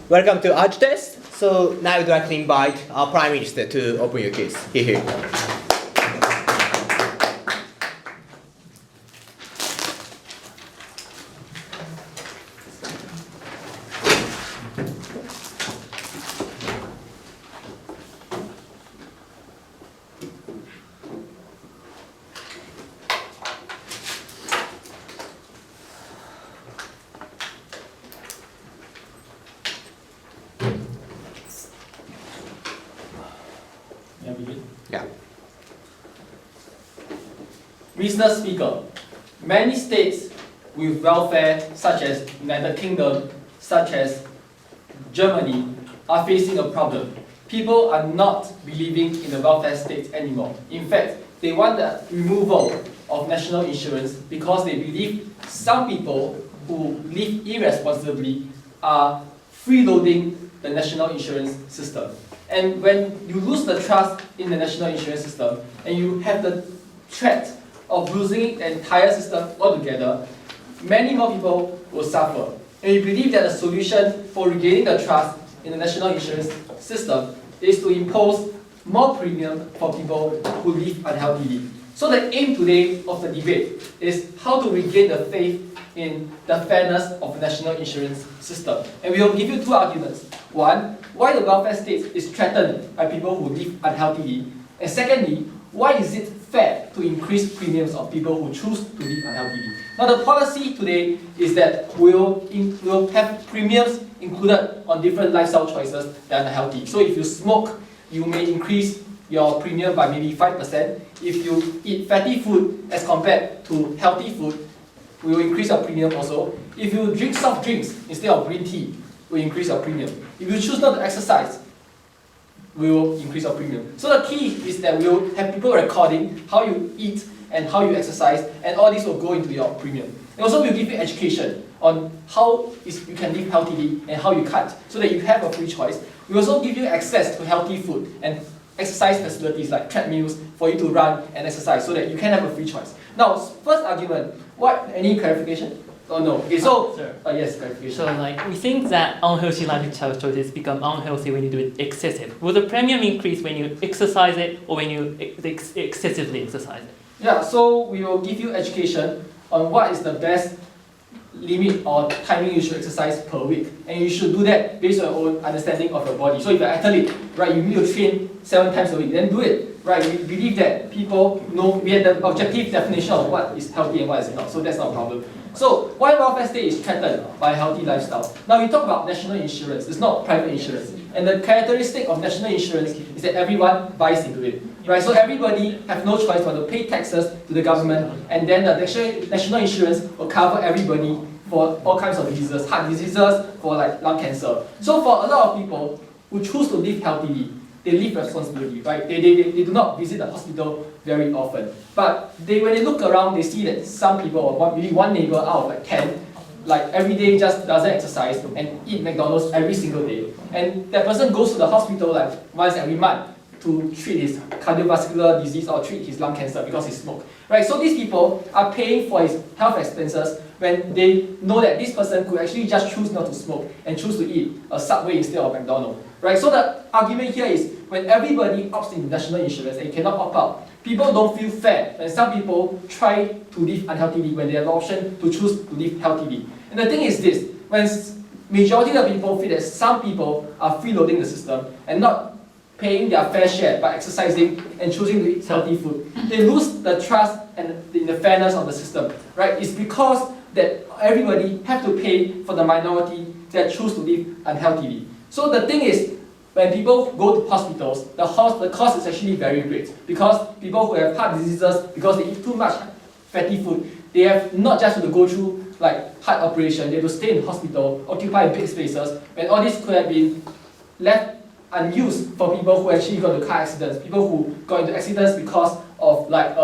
Welcome to Arch Test. So now I'd like to invite our Prime Minister to open your case. Here. Yeah. Mr. Speaker, many states with welfare, such as United Kingdom, such as Germany, are facing a problem. People are not believing in the welfare state anymore. In fact, they want the removal of national insurance because they believe some people who live irresponsibly are freeloading the national insurance system. And when you lose the trust in the national insurance system and you have the threat of losing the entire system altogether, many more people will suffer. And we believe that the solution for regaining the trust in the national insurance system is to impose more premium for people who live unhealthily. So the aim today of the debate is how to regain the faith in the fairness of the national insurance system. And we will give you two arguments. One, why the welfare state is threatened by people who live unhealthily. And secondly, why is it fair to increase premiums of people who choose to live unhealthily. Now the policy today is that we'll have premiums included on different lifestyle choices that are healthy. So if you smoke, you may increase your premium by maybe 5%. If you eat fatty food as compared to healthy food, we will increase your premium also. If you drink soft drinks instead of green tea, we increase your premium. If you choose not to exercise, we will increase our premium. So the key is that we will have people recording how you eat and how you exercise, and all this will go into your premium. And also we'll give you education on how you can live healthily and how you can't, so that you have a free choice. We also give you access to healthy food and exercise facilities like treadmills for you to run and exercise, so that you can have a free choice. Now, first argument, any clarification? Oh no. Okay, so yes, clarification. So we think that unhealthy lifestyle choices become unhealthy when you do it excessive. Will the premium increase when you exercise it or when you excessively exercise it? Yeah, so we will give you education on what is the best limit or timing you should exercise per week, and you should do that based on your own understanding of your body. So if you're an athlete, right, you need to train 7 times a week, then do it. Right, we believe that people know, we have the objective definition of what is healthy and what is not, so that's not a problem. So why welfare state is threatened by a healthy lifestyle? Now we talk about national insurance, it's not private insurance. And the characteristic of national insurance is that everyone buys into it. Right, so everybody have no choice but to pay taxes to the government, and then the national insurance will cover everybody for all kinds of diseases, heart diseases, for like lung cancer. So for a lot of people who choose to live healthily, they live responsibly, right? They do not visit the hospital very often. But when they look around, they see that some people, or maybe one neighbor out of like 10, like every day just doesn't exercise and eat McDonald's every single day. And that person goes to the hospital like once every month to treat his cardiovascular disease or treat his lung cancer because he smoked. Right? So these people are paying for his health expenses when they know that this person could actually just choose not to smoke and choose to eat a Subway instead of McDonald's. Right? So the argument here is when everybody opts in national insurance and you cannot opt out, people don't feel fair when some people try to live unhealthily when they have the option to choose to live healthily. And the thing is this, when majority of people feel that some people are freeloading the system and not paying their fair share by exercising and choosing to eat healthy food, they lose the trust and in the fairness of the system. Right? It's because that everybody have to pay for the minority that choose to live unhealthily. So the thing is, when people go to hospitals, the cost is actually very great, because people who have heart diseases because they eat too much fatty food, they have not just to go through like heart operation, they have to stay in the hospital, occupy big spaces, and all this could have been left unused for people who actually got into car accidents, people who got into accidents because of like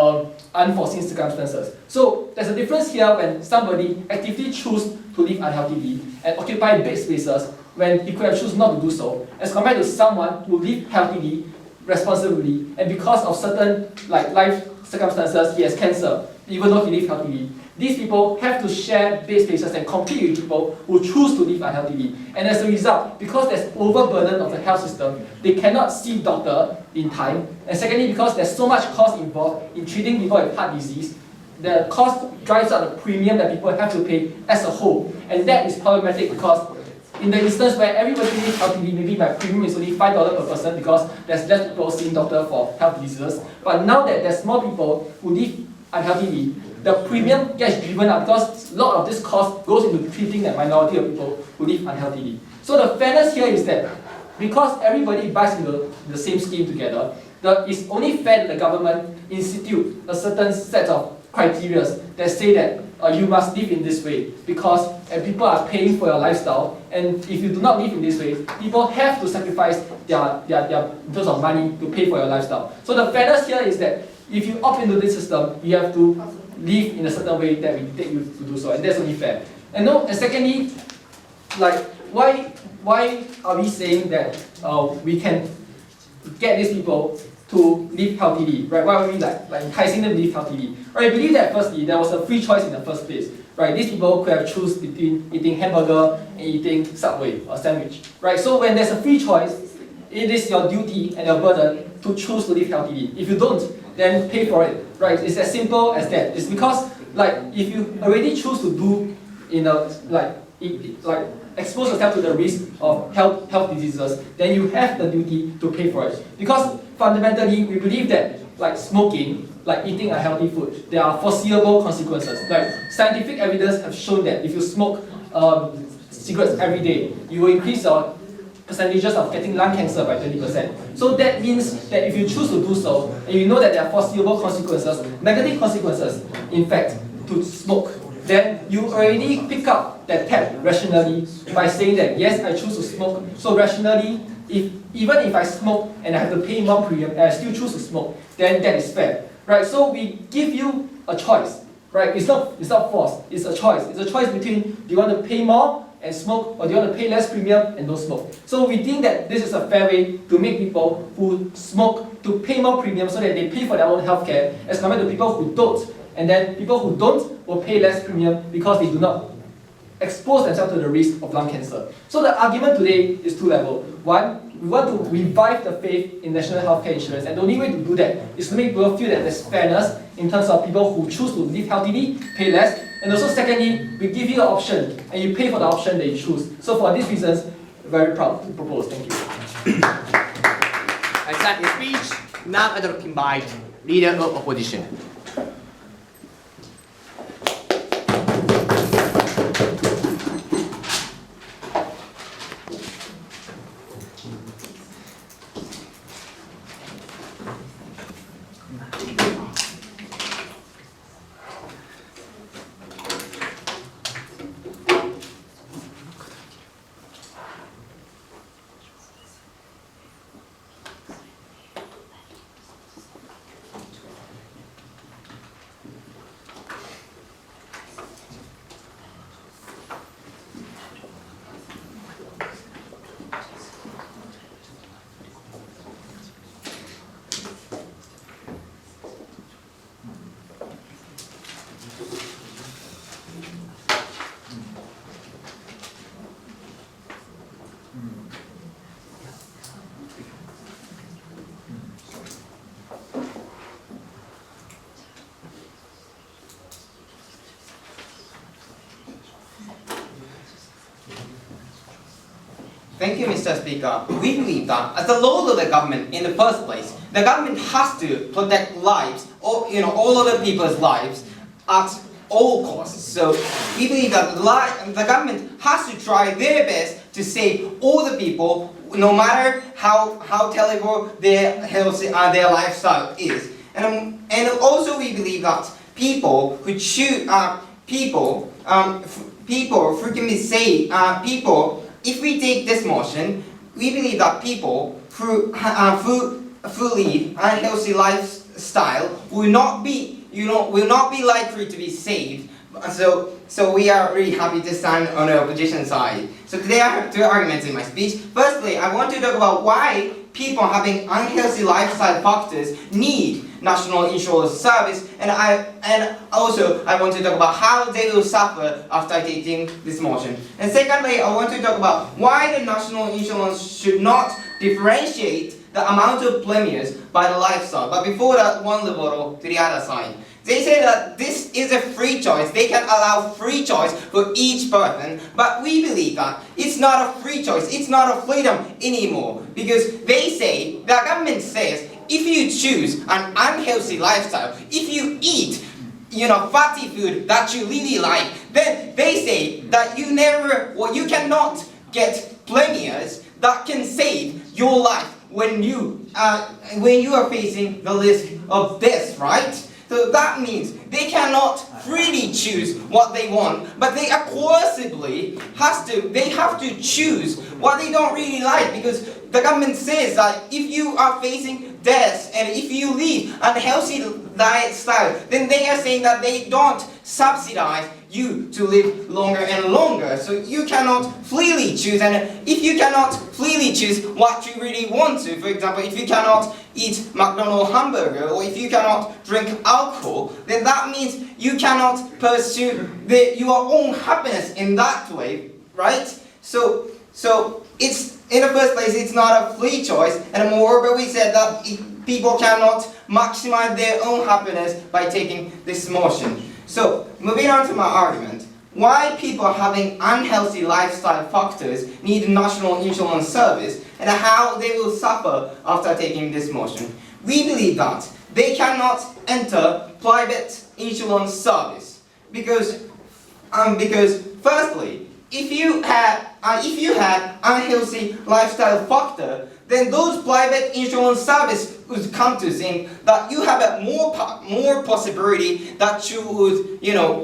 unforeseen circumstances. So there's a difference here when somebody actively chooses to live unhealthily and occupy big spaces when he could have chosen not to do so, as compared to someone who lives healthily responsibly, and because of certain like life circumstances, he has cancer, even though he lives healthily. These people have to share bed spaces and compete with people who choose to live unhealthily. And as a result, because there's overburden of the health system, they cannot see doctor in time. And secondly, because there's so much cost involved in treating people with heart disease, the cost drives up the premium that people have to pay as a whole. And that is problematic because in the instance where everybody lives healthily, maybe my premium is only $5 per person because there's less people seeing doctor for health diseases. But now that there's more people who live unhealthily, the premium gets driven up because a lot of this cost goes into treating the minority of people who live unhealthily. So the fairness here is that because everybody buys into the same scheme together, it's only fair that the government institute a certain set of criteria that say that you must live in this way because people are paying for your lifestyle, and if you do not live in this way, people have to sacrifice their in terms of money to pay for your lifestyle. So the fairness here is that if you opt into this system, you have to live in a certain way that we take you to do so, and that's only fair. And secondly, like why are we saying that we can get these people to live healthily, right? Why are we like enticing them to live healthily? Right, I believe that firstly, there was a free choice in the first place, right? These people could have choose between eating hamburger and eating Subway or sandwich, right? So when there's a free choice, it is your duty and your burden to choose to live healthily. If you don't, then pay for it, right? It's as simple as that. It's because like if you already choose to do expose yourself to the risk of health diseases, then you have the duty to pay for it. Because fundamentally, we believe that like smoking, like eating unhealthy food, there are foreseeable consequences. Like scientific evidence have shown that if you smoke cigarettes every day, you will increase your percentages of getting lung cancer by 20%. So that means that if you choose to do so, and you know that there are foreseeable consequences, negative consequences, in fact, to smoke, then you already pick up that tab rationally by saying that yes, I choose to smoke. So rationally, even if I smoke and I have to pay more premium and I still choose to smoke, then that is fair, right? So we give you a choice, right? It's not forced. It's a choice. It's a choice between do you want to pay more and smoke, or do you want to pay less premium and don't smoke? So we think that this is a fair way to make people who smoke to pay more premium so that they pay for their own healthcare, as compared to people who don't. And then people who don't will pay less premium because they do not expose themselves to the risk of lung cancer. So the argument today is two levels. One, we want to revive the faith in national healthcare insurance, and the only way to do that is to make people feel that there's fairness in terms of people who choose to live healthily, pay less, and also secondly, we give you an option, and you pay for the option that you choose. So for these reasons, very proud to propose. Thank you. I start the speech, now interrupted by Leader of Opposition. Thank you, Mr. Speaker. We believe that as the role of the government in the first place, the government has to protect lives, or all other people's lives, at all costs. So we believe that the government has to try their best to save all the people, no matter how terrible their health their lifestyle is. And also we believe that people who choose people frequently say if we take this motion, we believe that people who lead a healthy lifestyle will not be likely to be saved. So we are really happy to stand on the opposition side. So today I have two arguments in my speech. Firstly, I want to talk about why people having unhealthy lifestyle factors need national insurance service, and also I want to talk about how they will suffer after taking this motion. And secondly, I want to talk about why the national insurance should not differentiate the amount of premiums by the lifestyle. But before that, one level to the other side. They say that this is a free choice. They can allow free choice for each person, but we believe that it's not a free choice. It's not a freedom anymore, because they say, the government says, if you choose an unhealthy lifestyle, if you eat, fatty food that you really like, then they say that you cannot get premiums that can save your life when you are facing the risk of death, right? So that means they cannot freely choose what they want, but they coercively have to choose what they don't really like, because the government says that if you are facing death and if you live unhealthy diet style, then they are saying that they don't subsidize you to live longer and longer. So you cannot freely choose, and if you cannot freely choose what you really want to, for example, if you cannot eat McDonald's hamburger, or if you cannot drink alcohol, then that means you cannot pursue your own happiness in that way, right? So it's, in the first place, it's not a free choice, and moreover we said that people cannot maximize their own happiness by taking this motion. So, moving on to my argument, why people having unhealthy lifestyle factors need national insurance service, and how they will suffer after taking this motion. We believe that they cannot enter private insurance service because firstly, if you had unhealthy lifestyle factor, then those private insurance service would come to think that you have a more possibility that you would,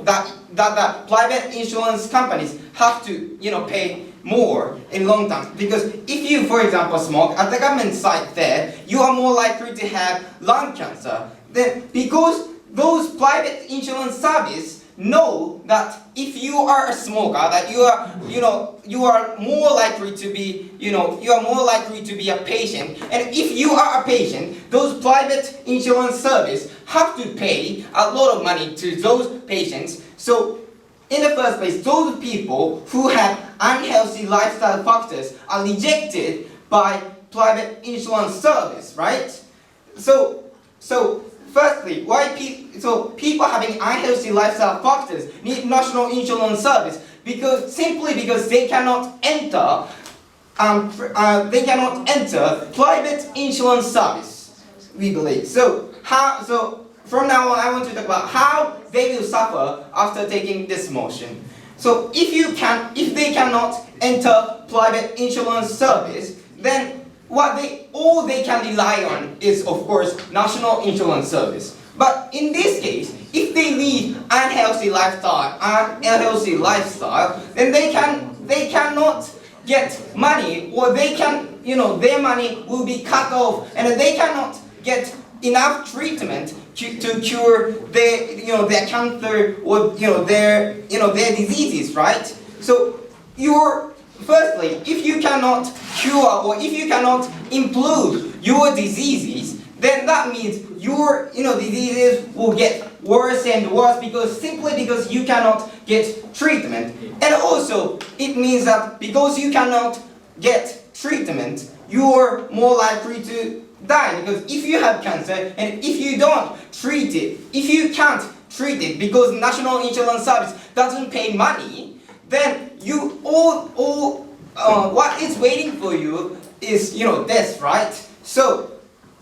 that the private insurance companies have to, pay more in long term. Because if you, for example, smoke, at the government side there, you are more likely to have lung cancer. Then because those private insurance service know that if you are a smoker, that you are more likely to be, you are more likely to be a patient. And if you are a patient, those private insurance service have to pay a lot of money to those patients. So in the first place, those people who have unhealthy lifestyle factors are rejected by private insurance service, right? So firstly, people having unhealthy lifestyle factors need national insurance service simply because they cannot enter private insurance service, we believe. So from now on, I want to talk about how they will suffer after taking this motion. So if they cannot enter private insurance service, then all they can rely on is, of course, national insurance service. But in this case, if they lead unhealthy lifestyle, then they cannot get money, or their money will be cut off, and they cannot get enough treatment to cure their cancer or their diseases, right? So firstly, if you cannot cure or if you cannot improve your diseases, then that means your diseases will get worse and worse simply because you cannot get treatment. And also, it means that because you cannot get treatment, you're more likely to die. Because if you have cancer and if you don't treat it, if you can't treat it because national insurance service doesn't pay money, then what is waiting for you is death, right? So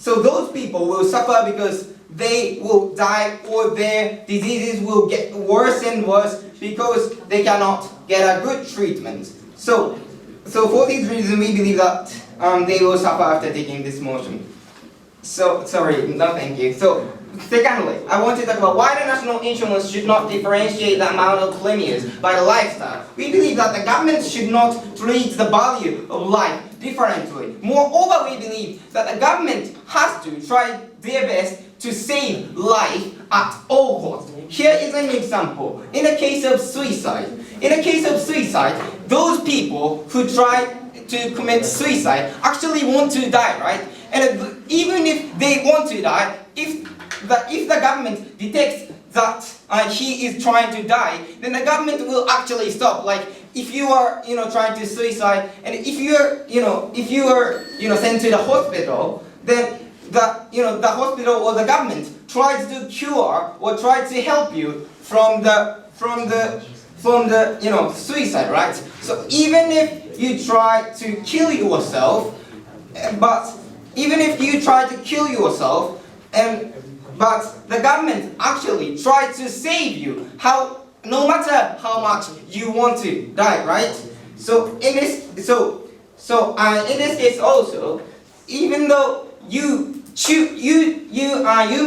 those people will suffer because they will die, or their diseases will get worse and worse because they cannot get a good treatment. So for this reason, we believe that they will suffer after taking this motion. Thank you. So secondly, I want to talk about why the national insurance should not differentiate the amount of premiums by the lifestyle. We believe that the government should not treat the value of life differently. Moreover, we believe that the government has to try their best to save life at all costs. Here is an example. In the case of suicide, those people who try to commit suicide actually want to die, right? And even if they want to die, if the government detects that he is trying to die, then the government will actually stop. Like if you are, trying to suicide, and if you are, sent to the hospital, then the hospital or the government tries to cure or tries to help you from the suicide, right? So even if you try to kill yourself, but the government actually tries to save you, no matter how much you want to die, right? So in this case also, even though you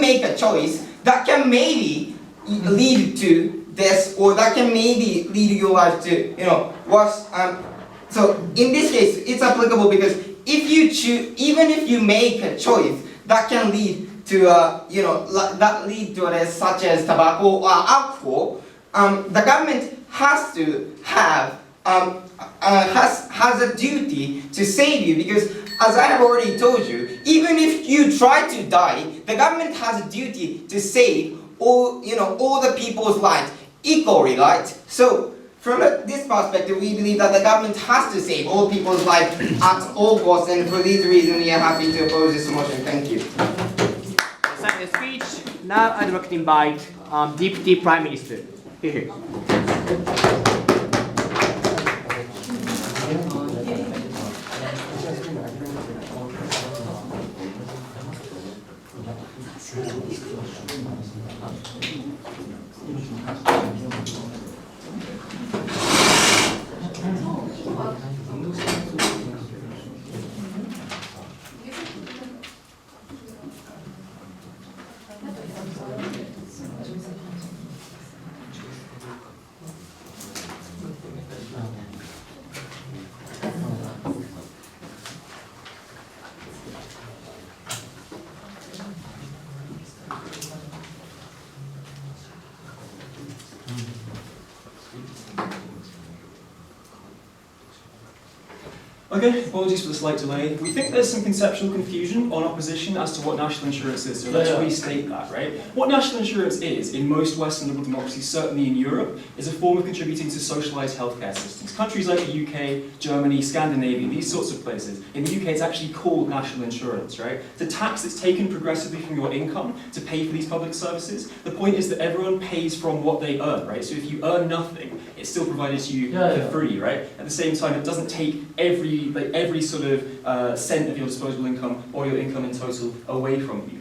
make a choice that can maybe lead to death, or that can maybe lead your life to worse. So in this case, it's applicable because even if you make a choice that can lead to death, such as tobacco or alcohol, the government has to have has a duty to save you, because as I have already told you, even if you try to die, the government has a duty to save all the people's lives equally, right? So from this perspective, we believe that the government has to save all people's lives at all costs, and for this reason we are happy to oppose this motion. Thank you. Thank you for the speech. Now I'd like to invite Deputy Prime Minister. Here. Okay, apologies for the slight delay. We think there's some conceptual confusion on opposition as to what national insurance is, so let's restate that, right? What national insurance is, in most Western liberal democracies, certainly in Europe, is a form of contributing to socialised healthcare systems. Countries like the UK, Germany, Scandinavia, these sorts of places. In the UK, it's actually called national insurance, right? It's a tax that's taken progressively from your income to pay for these public services. The point is that everyone pays from what they earn, right? So if you earn nothing, it's still provided to you for free, right? At the same time, it doesn't take every sort of cent of your disposable income or your income in total away from you.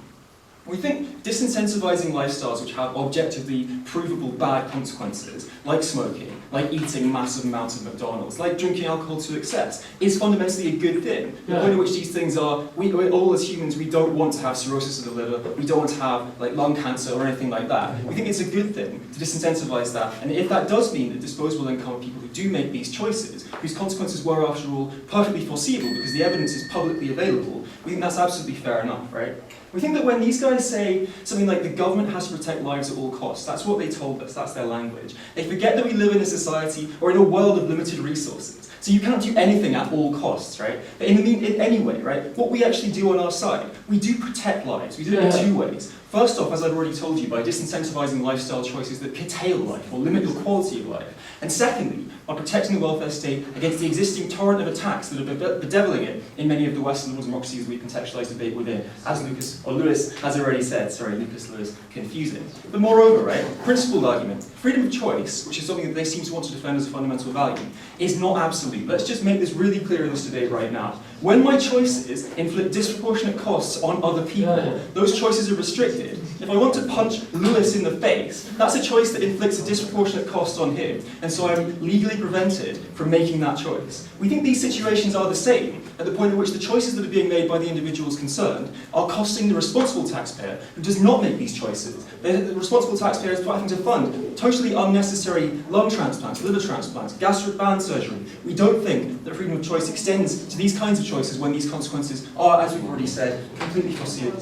We think disincentivizing lifestyles which have objectively provable bad consequences, like smoking, like eating massive amounts of McDonald's, like drinking alcohol to excess, is fundamentally a good thing. The point at which these things are, we all as humans, we don't want to have cirrhosis of the liver, we don't want to have like lung cancer or anything like that. We think it's a good thing to disincentivize that, and if that does mean that disposable income of people who do make these choices, whose consequences were after all perfectly foreseeable because the evidence is publicly available, we think that's absolutely fair enough, right? We think that when these guys say something like the government has to protect lives at all costs, that's what they told us, that's their language. They forget that we live in a society or in a world of limited resources. So you can't do anything at all costs, right? But anyway, right, what we actually do on our side, we do protect lives. We do it in two ways. First off, as I've already told you, by disincentivizing lifestyle choices that curtail life or limit your quality of life. And secondly, by protecting the welfare state against the existing torrent of attacks that are bedeviling it in many of the Western liberal democracies we contextualize debate within, as Lewis has already said, Lewis, confusing. But moreover, right, principled argument, freedom of choice, which is something that they seem to want to defend as a fundamental value, is not absolute. Let's just make this really clear in this debate right now. When my choices inflict disproportionate costs on other people, those choices are restricted. If I want to punch Lewis in the face, that's a choice that inflicts a disproportionate cost on him, and so I'm legally prevented from making that choice. We think these situations are the same, at the point at which the choices that are being made by the individuals concerned are costing the responsible taxpayer who does not make these choices. The responsible taxpayer is having to fund totally unnecessary lung transplants, liver transplants, gastric band surgery. We don't think that freedom of choice extends to these kinds of choices when these consequences are, as we've already said, completely foreseeable.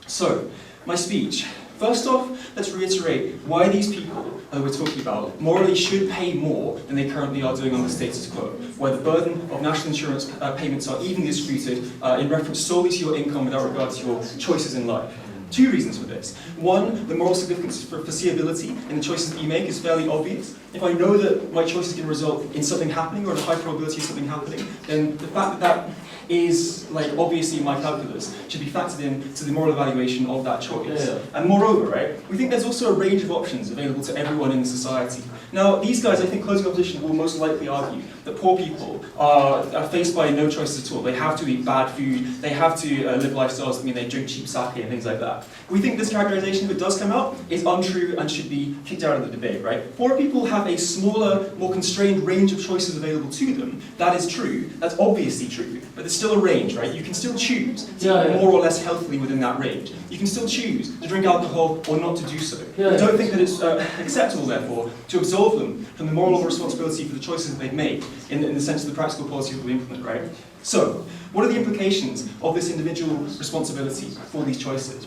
So, my speech. First off, let's reiterate why these people that we're talking about morally should pay more than they currently are doing on the status quo, where the burden of national insurance payments are evenly distributed in reference solely to your income without regard to your choices in life. Two reasons for this. One, the moral significance for foreseeability in the choices that you make is fairly obvious. If I know that my choice is going to result in something happening or in a high probability of something happening, then the fact that that is obviously in my calculus should be factored in to the moral evaluation of that choice. Yeah. And moreover, right, we think there's also a range of options available to everyone in the society. Now, these guys, I think closing opposition will most likely argue that poor people are faced by no choices at all. They have to eat bad food, they have to live lifestyles that mean they drink cheap sake and things like that. We think this characterization, if it does come out, is untrue and should be kicked out of the debate, right? Poor people have a smaller, more constrained range of choices available to them. That is true, that's obviously true, but there's still a range, right? You can still choose to eat more or less healthily within that range. You can still choose to drink alcohol or not to do so. We don't think that it's acceptable, therefore, to absolve them from the moral responsibility for the choices that they've made in the sense of the practical policy that we implement, right? So, what are the implications of this individual responsibility for these choices?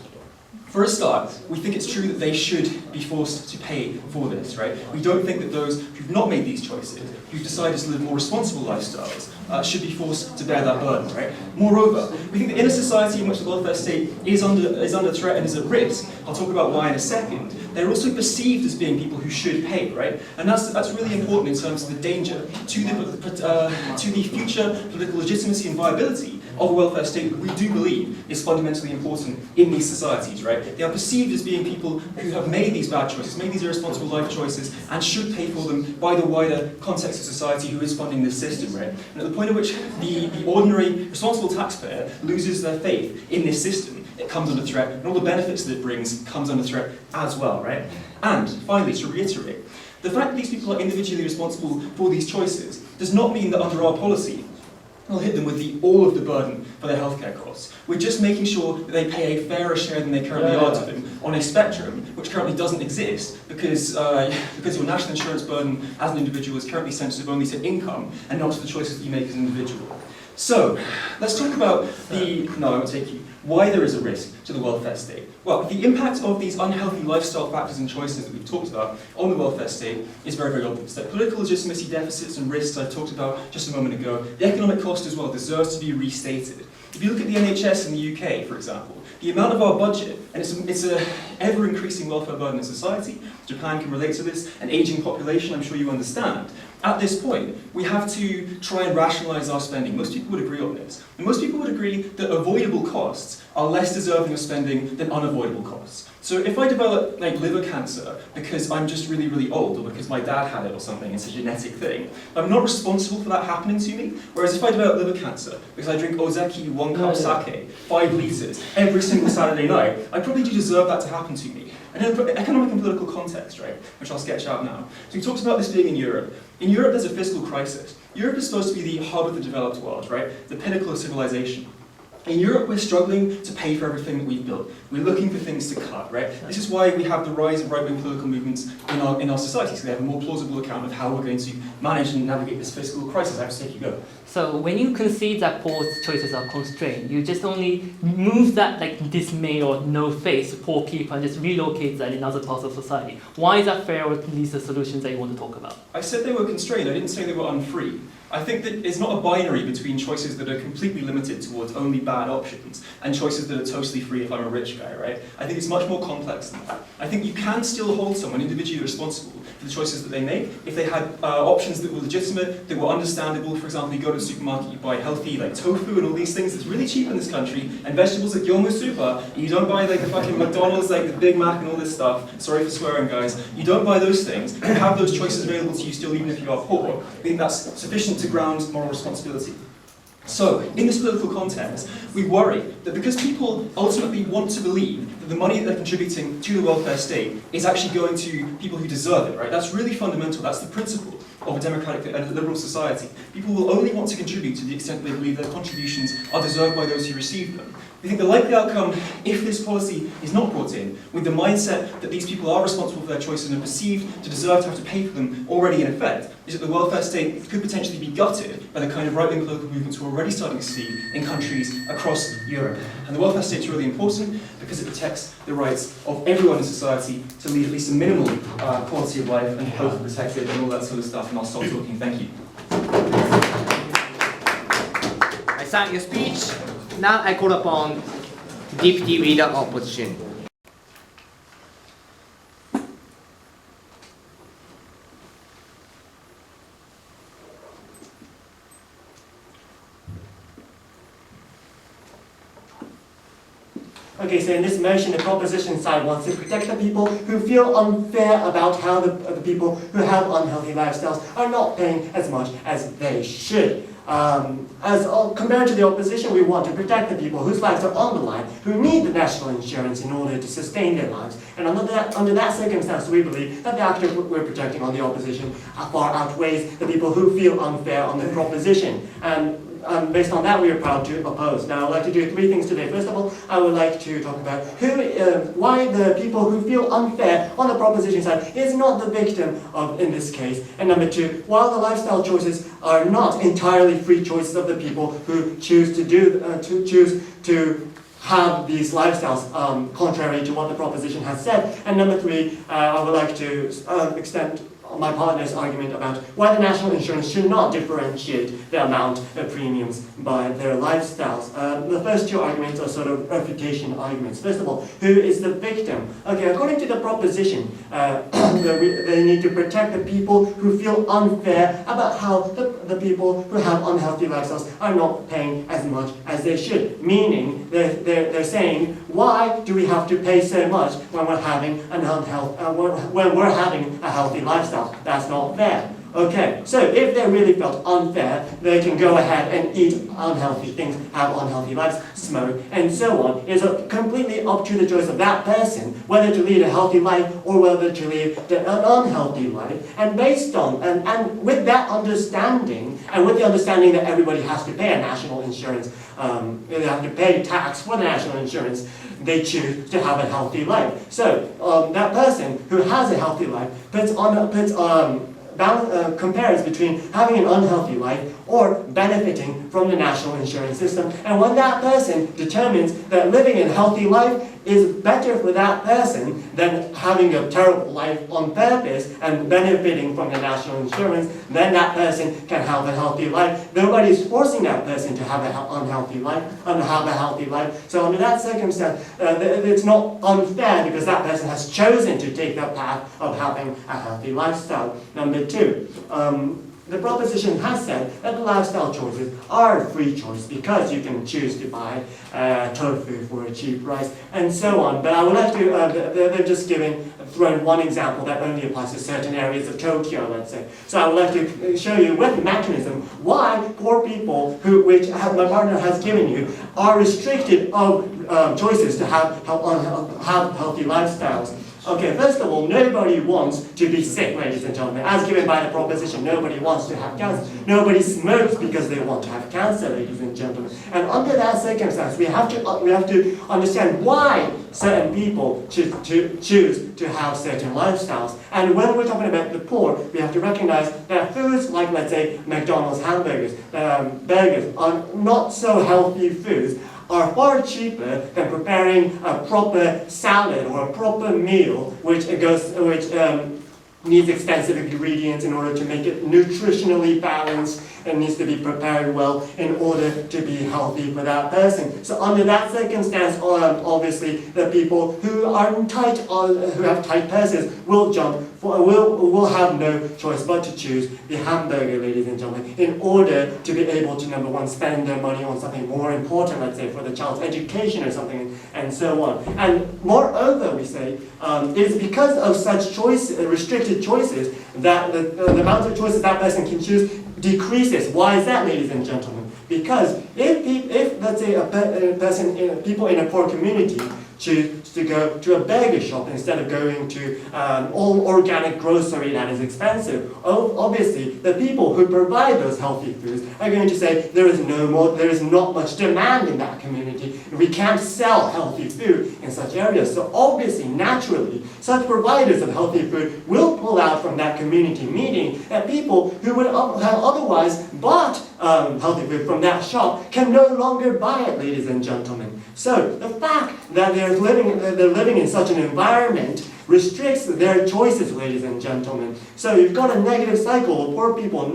For a start, we think it's true that they should be forced to pay for this, right? We don't think that those who've not made these choices, who've decided to live more responsible lifestyles, should be forced to bear that burden, right? Moreover, we think that in a society in which the welfare state is under threat and is at risk, I'll talk about why in a second, they're also perceived as being people who should pay, right? And that's really important in terms of the danger to the future political legitimacy and viability of a welfare state that we do believe is fundamentally important in these societies, right? They are perceived as being people who have made these bad choices, made these irresponsible life choices, and should pay for them by the wider context of society who is funding this system, right? And at the point at which the ordinary responsible taxpayer loses their faith in this system, it comes under threat, and all the benefits that it brings comes under threat as well, right? And finally, to reiterate, the fact that these people are individually responsible for these choices does not mean that under our policy, we'll hit them with all of the burden for their healthcare costs. We're just making sure that they pay a fairer share than they currently are to them on a spectrum which currently doesn't exist because your national insurance burden as an individual is currently sensitive only to income and not to the choices that you make as an individual. So, let's talk about why there is a risk to the welfare state. Well, the impact of these unhealthy lifestyle factors and choices that we've talked about on the welfare state is very, very obvious. That political legitimacy deficits and risks I talked about just a moment ago, the economic cost as well deserves to be restated. If you look at the NHS in the UK, for example, the amount of our budget, and it's an ever-increasing welfare burden in society, Japan can relate to this, an aging population, I'm sure you understand. At this point, we have to try and rationalise our spending. Most people would agree on this. And most people would agree that avoidable costs are less deserving of spending than unavoidable costs. So if I develop liver cancer because I'm just really, really old, or because my dad had it or something, it's a genetic thing, I'm not responsible for that happening to me. Whereas if I develop liver cancer because I drink ozeki 1 cup sake, 5 litres, every single Saturday night, I probably do deserve that to happen to me. And then economic and political context, right, which I'll sketch out now. So we talked about this being in Europe. In Europe, there's a fiscal crisis. Europe is supposed to be the hub of the developed world, right? The pinnacle of civilization. In Europe, we're struggling to pay for everything that we've built. We're looking for things to cut, right? This is why we have the rise of right-wing political movements in our society, so they have a more plausible account of how we're going to manage and navigate this fiscal crisis. I have to take you go. So when you concede that poor choices are constrained, you just only move that dismay or no face to poor people and just relocate that in other parts of society. Why is that fair, or at least the solutions that you want to talk about? I said they were constrained, I didn't say they were unfree. I think that it's not a binary between choices that are completely limited towards only bad options and choices that are totally free if I'm a rich guy, right? I think it's much more complex than that. I think you can still hold someone individually responsible for the choices that they make if they had options that were legitimate, that were understandable. For example, you go to the supermarket, you buy healthy tofu and all these things that's really cheap in this country, and vegetables at Gilmour Super. You don't buy the fucking McDonald's, the Big Mac and all this stuff. Sorry for swearing, guys. You don't buy those things. You have those choices available to you still even if you are poor. I think that's sufficient to ground moral responsibility. So, in this political context, we worry that because people ultimately want to believe that the money that they're contributing to the welfare state is actually going to people who deserve it, right? That's really fundamental. That's the principle of a democratic and liberal society. People will only want to contribute to the extent they believe their contributions are deserved by those who receive them. We think the likely outcome, if this policy is not brought in, with the mindset that these people are responsible for their choices and are perceived to deserve to have to pay for them already in effect, is that the welfare state could potentially be gutted by the kind of right-wing political movements we're already starting to see in countries across Europe. And the welfare state is really important because it protects the rights of everyone in society to lead at least a minimal quality of life and health protected and all that sort of stuff. And I'll stop talking. Thank you. I thank your speech. Now I call upon Deputy Leader of Opposition. Okay, so in this motion, the proposition side wants to protect the people who feel unfair about how the people who have unhealthy lifestyles are not paying as much as they should. Compared to the opposition, we want to protect the people whose lives are on the line, who need the national insurance in order to sustain their lives. And under that circumstance, we believe that the actor we're protecting on the opposition far outweighs the people who feel unfair on the proposition. And based on that, we are proud to oppose. Now, I'd like to do three things today. First of all, I would like to talk about why the people who feel unfair on the proposition side is not the victim in this case. And number two, while the lifestyle choices are not entirely free choices of the people who choose to have these lifestyles contrary to what the proposition has said. And number three, I would like to extend my partner's argument about why the national insurance should not differentiate the amount of premiums by their lifestyles. The first two arguments are sort of refutation arguments. First of all, who is the victim? Okay, according to the proposition, they need to protect the people who feel unfair about how the people who have unhealthy lifestyles are not paying as much as they should. Meaning, they're saying, why do we have to pay so much when we're having when we're having a healthy lifestyle? That's not fair. Okay, so if they really felt unfair, they can go ahead and eat unhealthy things, have unhealthy lives, smoke, and so on. It's completely up to the choice of that person whether to lead a healthy life or whether to lead an unhealthy life. And based on, and with that understanding, and with the understanding that everybody has to pay a national insurance, they have to pay tax for the national insurance, they choose to have a healthy life. So that person who has a healthy life compares between having an unhealthy life or benefiting from the national insurance system. And when that person determines that living a healthy life is better for that person than having a terrible life on purpose and benefiting from the national insurance, then that person can have a healthy life. Nobody is forcing that person to have an unhealthy life and have a healthy life. So under that circumstance, it's not unfair because that person has chosen to take the path of having a healthy lifestyle. Number two, the proposition has said that the lifestyle choices are a free choice because you can choose to buy tofu for a cheap price and so on. But I would like to, they've just thrown one example that only applies to certain areas of Tokyo, let's say. So I would like to show you with mechanism why poor people, which my partner has given you, are restricted of choices to have healthy lifestyles. Okay, first of all, nobody wants to be sick, ladies and gentlemen. As given by the proposition, nobody wants to have cancer. Nobody smokes because they want to have cancer, ladies and gentlemen. And under that circumstance, we have to understand why certain people choose to have certain lifestyles. And when we're talking about the poor, we have to recognize that foods like, let's say, McDonald's hamburgers, burgers, are not so healthy foods, are far cheaper than preparing a proper salad or a proper meal, which needs extensive ingredients in order to make it nutritionally balanced and needs to be prepared well in order to be healthy for that person. So under that circumstance, obviously the people who are tight, who have tight purses will have no choice but to choose the hamburger, ladies and gentlemen, in order to be able to, number one, spend their money on something more important, let's say for the child's education or something, and so on. And moreover, we say, it is because of such restricted choices that the amount of choices that person can choose decreases. Why is that, ladies and gentlemen? Because if let's say people in a poor community choose to go to a burger shop instead of going to all organic grocery that is expensive, obviously the people who provide those healthy foods are going to say there is not much demand in that community we can't sell healthy food in such areas. So obviously, naturally, such providers of healthy food will pull out from that community meeting, and people who would have otherwise bought healthy food from that shop can no longer buy it, ladies and gentlemen. So the fact that they're living in such an environment restricts their choices, ladies and gentlemen. So you've got a negative cycle of poor people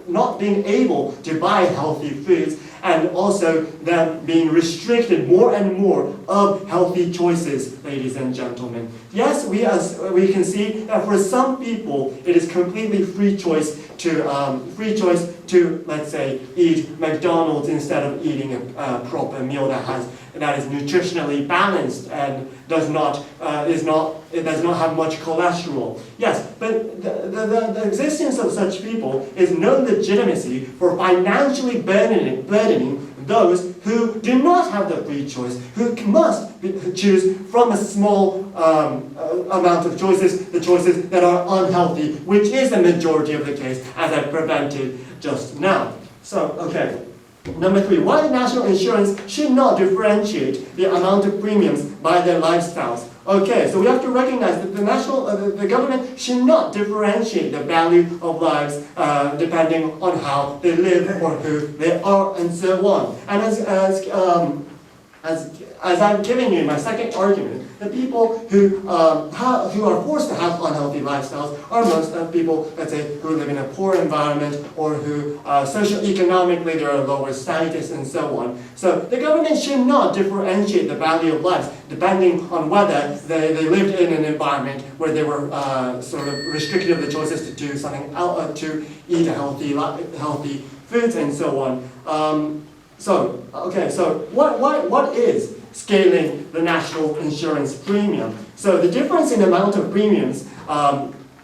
not being able to buy healthy foods, and also them being restricted more and more of healthy choices, ladies and gentlemen. Yes, we can see that for some people it is completely free choice to let's say eat McDonald's instead of eating a proper meal that is nutritionally balanced and does not have much cholesterol. Yes, but the existence of such people is no legitimacy for financially burdening those who do not have the free choice, who must choose from a small amount of choices, the choices that are unhealthy, which is the majority of the case, as I presented just now. So, okay. Number 3, why the national insurance should not differentiate the amount of premiums by their lifestyles. Okay, so we have to recognize that the government should not differentiate the value of lives depending on how they live or who they are and so on. And as I'm giving you my second argument, the people who are forced to have unhealthy lifestyles are most people, let's say, who live in a poor environment or who socioeconomically they are lower status and so on. So the government should not differentiate the value of lives depending on whether they lived in an environment where they were sort of restricted of the choices to do something else, to eat healthy foods and so on. So what is scaling the national insurance premium? So the difference in amount of premiums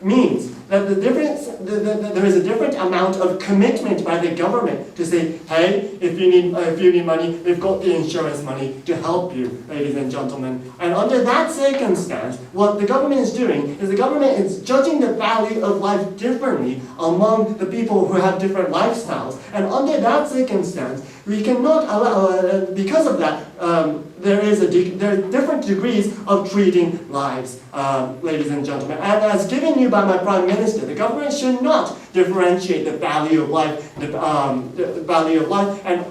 means that there is a different amount of commitment by the government to say, hey, if you need money, we've got the insurance money to help you, ladies and gentlemen. And under that circumstance, what the government is doing is the government is judging the value of life differently among the people who have different lifestyles. And under that circumstance, we cannot allow, because of that, there are different degrees of treating lives, ladies and gentlemen. And as given you by my Prime Minister, the government should not differentiate the value of life, and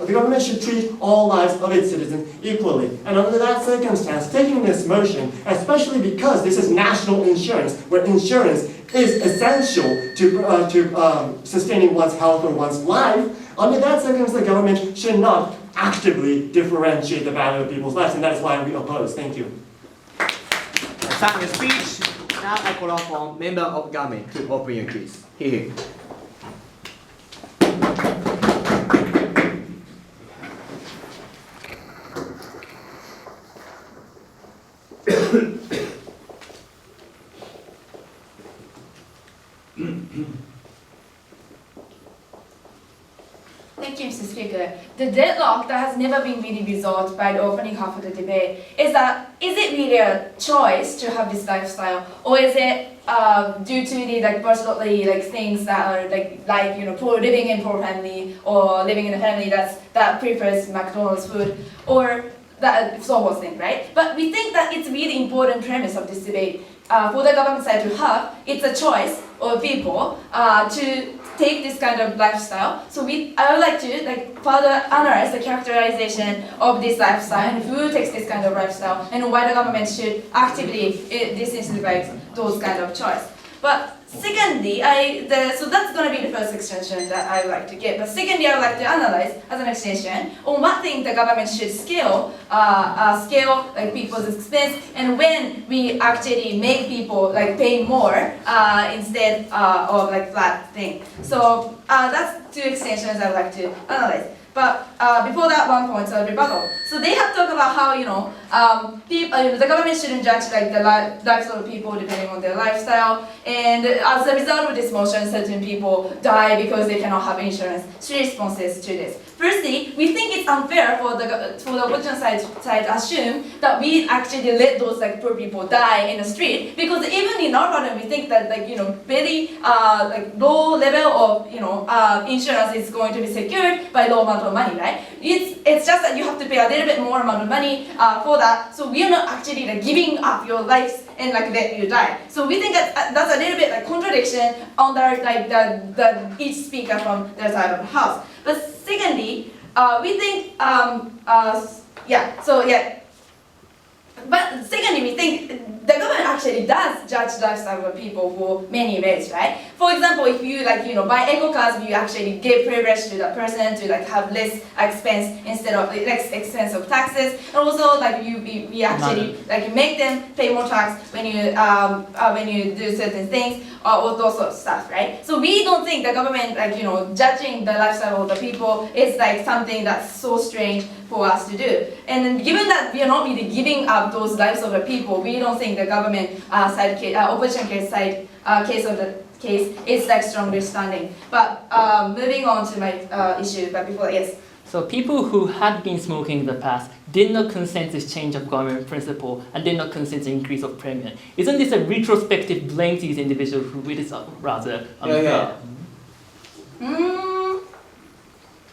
the government should treat all lives of its citizens equally. And under that circumstance, taking this motion, especially because this is national insurance, where insurance is essential to sustaining one's health or one's life, under that circumstance, the government should not actively differentiate the value of people's lives, and that is why we oppose. Thank you. Thank you for your speech. Now I call upon member of government to open your case. Here. Thank you, Mr. Speaker. The deadlock that has never been really resolved by the opening half of the debate is it really a choice to have this lifestyle, or is it due to the personally things that are poor, living in poor family, or living in a family that prefers McDonald's food, or that sort of thing, right? But we think that it's a really important premise of this debate for the government side to have. It's a choice of people to take this kind of lifestyle. So I would like to further analyze the characterization of this lifestyle and who takes this kind of lifestyle and why the government should actively disincentivize those kind of choice. But secondly, so that's going to be the first extension that I would like to give. But secondly, I would like to analyze as an extension on what thing the government should scale people's expense, and when we actually make people pay more instead of flat thing. So that's two extensions I would like to analyze. But before that, one point of rebuttal. So they have talked about how the government shouldn't judge the lives of people depending on their lifestyle, and as a result of this motion, certain people die because they cannot have insurance. Three responses to this. Firstly, we think it's unfair for the opposition side to assume that we actually let those poor people die in the street, because even in our parliament, we think that very low level of insurance is going to be secured by low amount of money, right? right? It's just that you have to pay a little bit more amount of money for that. So we are not actually like giving up your lives and like let you die. So we think that that's a little bit like contradiction on the each speaker from their side of the house. But secondly, we think But secondly, we think the government actually does judge lifestyle of people for many ways, right? For example, if you buy eco cars, you actually give privilege to the person to have less expense instead of less expense of taxes, and also we actually make them pay more tax when you do certain things or all those sort of stuff, right? So we don't think the government judging the lifestyle of the people is something that's so strange for us to do. And then given that we are not really giving up those lives of the people, we don't think the government opposition case of the case is strongly standing. But moving on to my issue, but before yes. So people who had been smoking in the past did not consent to change of government principle and did not consent to increase of premium. Isn't this a retrospective blame to these individuals who it is rather unfair?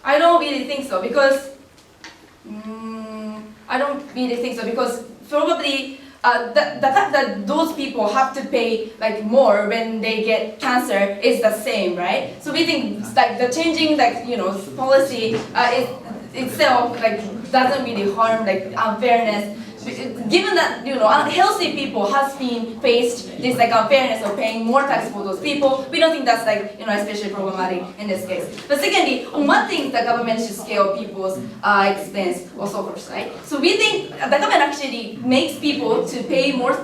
I don't really think so because probably the fact that those people have to pay more when they get cancer is the same, right? So we think the changing policy itself doesn't really harm unfairness. Given that unhealthy people has been faced this unfairness of paying more tax for those people, we don't think that's especially problematic in this case. But secondly, on one thing, the government should scale people's expense or so forth, right? So we think the government actually makes people to pay more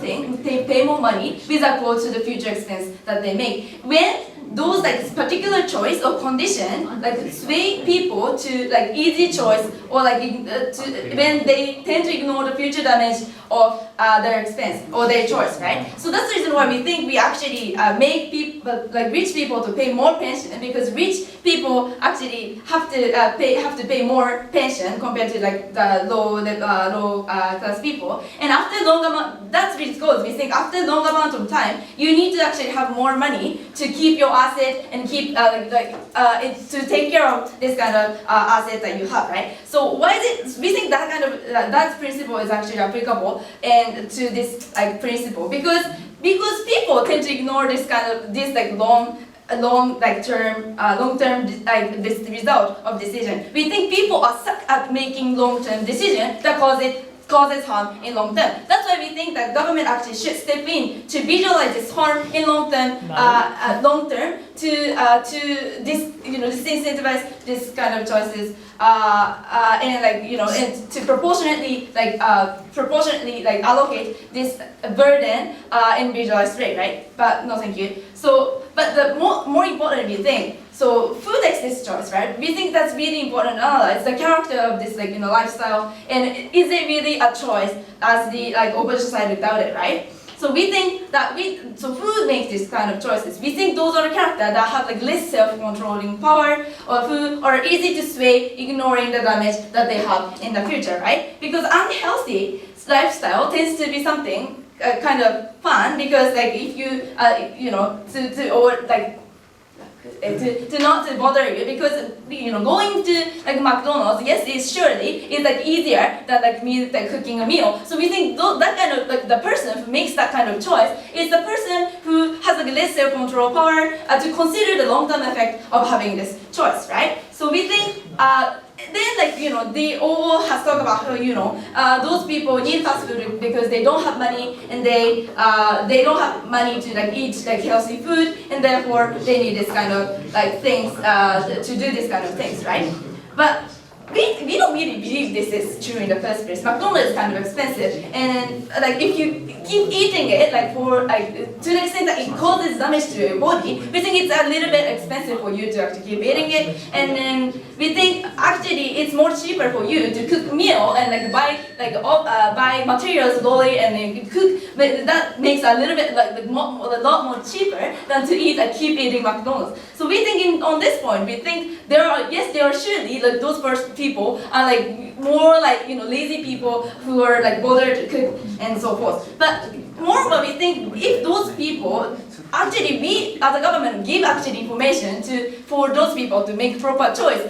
money with a quote to the future expense that they make. When those particular choice or condition sway people to easy choice or when they tend to ignore the future damage of their expense or their choice, right? So that's the reason why we think we actually make people rich people to pay more pension, because rich people actually have to pay more pension compared to the low class people. And after long amount, that's really goes. We think after long amount of time, you need to actually have more money to keep your asset and keep to take care of this kind of asset that you have, right? So why is it? We think that kind of that principle is actually applicable and to this principle because people tend to ignore this kind of long-term this result of decision. We think people are stuck at making long-term decisions that causes harm in long term. That's why we think that government actually should step in to visualize this harm in long term to disincentivize this kind of choices and to proportionately allocate this burden in visualized rate, right? But no, thank you. So, but the more important we think. So food exists choice, right? We think that's really important to analyze the character of this lifestyle, and is it really a choice as the opposition side without it, right? So we think that food makes this kind of choices. We think those are the characters that have less self-controlling power or are easy to sway, ignoring the damage that they have in the future, right? Because unhealthy lifestyle tends to be something kind of fun because if you to not to bother you because going to McDonald's, yes, it's surely is easier than me cooking a meal. So we think that kind of the person who makes that kind of choice is the person who has less self-control power to consider the long-term effect of having this choice, right? So we think then they all has talked about how those people need fast food because they don't have money and they don't have money to eat healthy food, and therefore they need this kind of things to do this kind of things, right? But we don't really believe this is true in the first place. McDonald's is kind of expensive, and if you keep eating it to the extent that it causes damage to your body, we think it's a little bit expensive for you to actually keep eating it. And then we think actually it's more cheaper for you to cook meal and buy materials locally and then cook. But that makes a little bit a lot more cheaper than to keep eating McDonald's. So we think on this point, we think there are surely those people are more lazy people who are bothered to cook and so forth. But moreover, we think if those people actually we as a government give actually information for those people to make proper choice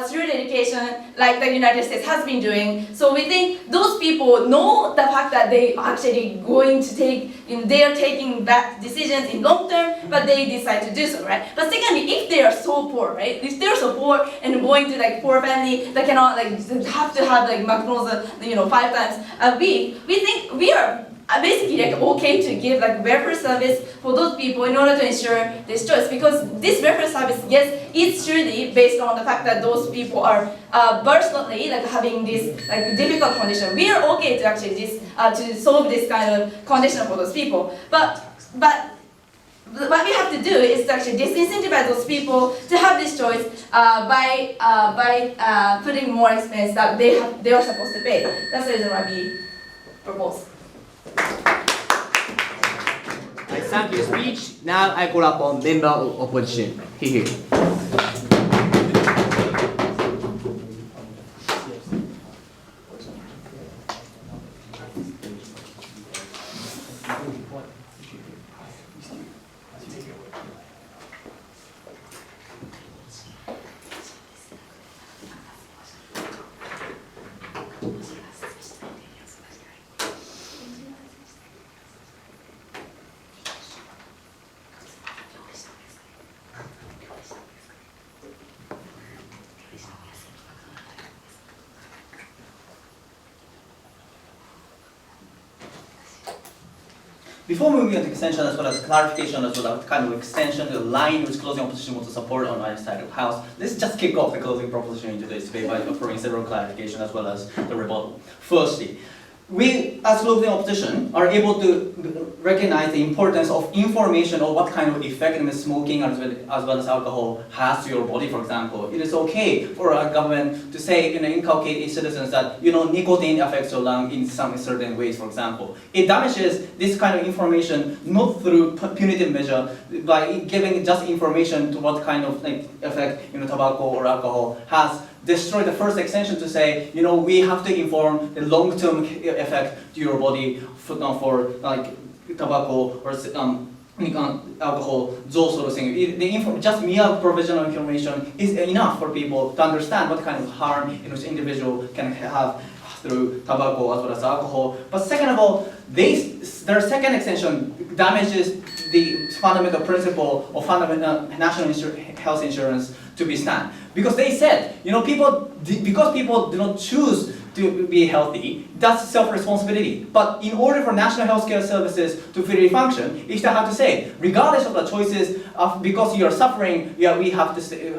through education, like the United States has been doing. So we think those people know the fact that they actually going to take, they are taking that decisions in long term, but they decide to do so, right? But secondly, if they are so poor, right? If they're so poor and going to like poor family that cannot like have to have like McDonald's, 5 times a week, we think we are basically like okay to give like welfare service for those people in order to ensure this choice, because this welfare service, yes, it's surely based on the fact that those people are personally like having this like difficult condition. We are okay to actually to solve this kind of condition for those people, but what we have to do is to actually disincentivize those people to have this choice by putting more expense that they are supposed to pay. That's the reason why we propose. I thank your speech. Now I call upon member of opposition. Here. Before moving on to extension as well as clarification as well as kind of extension to the line which closing opposition wants to support on either side of the House, let's just kick off the closing proposition in today's debate by offering several clarifications as well as the rebuttal. Firstly, we as closing opposition are able to recognize the importance of information or what kind of effectiveness smoking as well as alcohol has to your body, for example. It is okay for a government to say, inculcate its citizens that, nicotine affects your lung in some certain ways, for example. It damages this kind of information not through punitive measure, by giving just information to what kind of effect, tobacco or alcohol has. Destroy the first extension to say, we have to inform the long-term effect to your body for like tobacco or alcohol, those sort of things. Just mere provision of information is enough for people to understand what kind of harm an individual can have through tobacco as well as alcohol. But second of all, their second extension damages the fundamental principle of fundamental national health insurance to be stand. Because they said, because people do not choose to be healthy, that's self-responsibility. But in order for national healthcare services to fully function, if they have to say, regardless of the choices, because you are suffering, we have to say,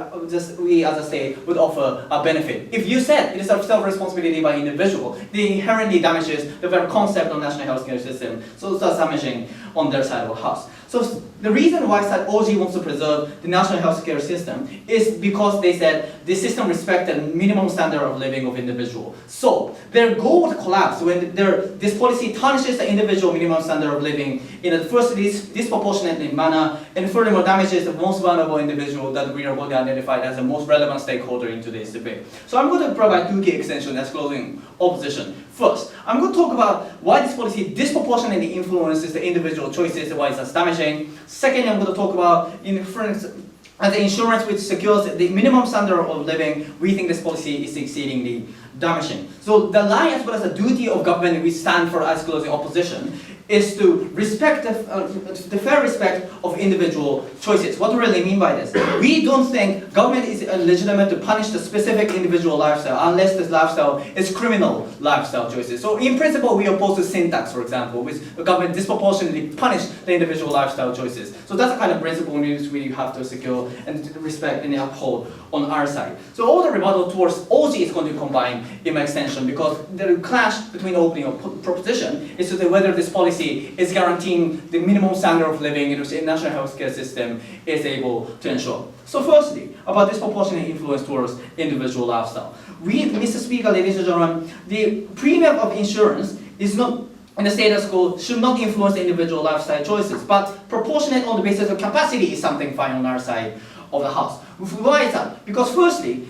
we as a state would offer a benefit. If you said it is a self-responsibility by individual, it inherently damages the very concept of national healthcare system. So that's damaging on their side of the house. So the reason why OG wants to preserve the national healthcare system is because they said the system respected minimum standard of living of individual. So their goal would collapse when this policy tarnishes the individual minimum standard of living in a firstly disproportionate manner, and furthermore damages the most vulnerable individual that we are both identified as the most relevant stakeholder in today's debate. So I'm going to provide two key extensions as closing opposition. First, I'm going to talk about why this policy disproportionately influences the individual choices and why it's damaging. Second, I'm going to talk about the insurance which secures the minimum standard of living. We think this policy is exceedingly damaging. So the line as well as the duty of government we stand for as closing opposition is to respect the fair respect of individual choices. What do we really mean by this? We don't think government is legitimate to punish the specific individual lifestyle unless this lifestyle is criminal lifestyle choices. So in principle, we oppose to sin tax, for example, which the government disproportionately punish the individual lifestyle choices. So that's the kind of principle which we have to secure and respect and uphold on our side. So all the rebuttal towards OG is going to combine in my extension, because the clash between opening of proposition is to say whether this policy is guaranteeing the minimum standard of living in which the national healthcare system is able to ensure. So firstly, about disproportionate influence towards individual lifestyle. Mr. Speaker, ladies and gentlemen, the premium of insurance is not in the status quo should not influence the individual lifestyle choices, but proportionate on the basis of capacity is something fine on our side of the house. Why is that? Because firstly,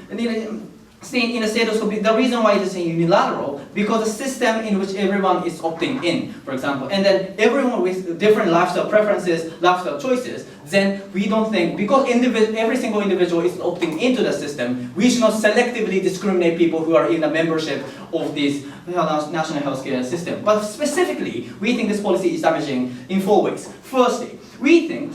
in a status quo, the reason why it is unilateral, because the system in which everyone is opting in, for example, and then everyone with different lifestyle preferences, lifestyle choices, then we don't think, because every single individual is opting into the system, we should not selectively discriminate people who are in a membership of this national healthcare system. But specifically, we think this policy is damaging in 4 ways. Firstly, we think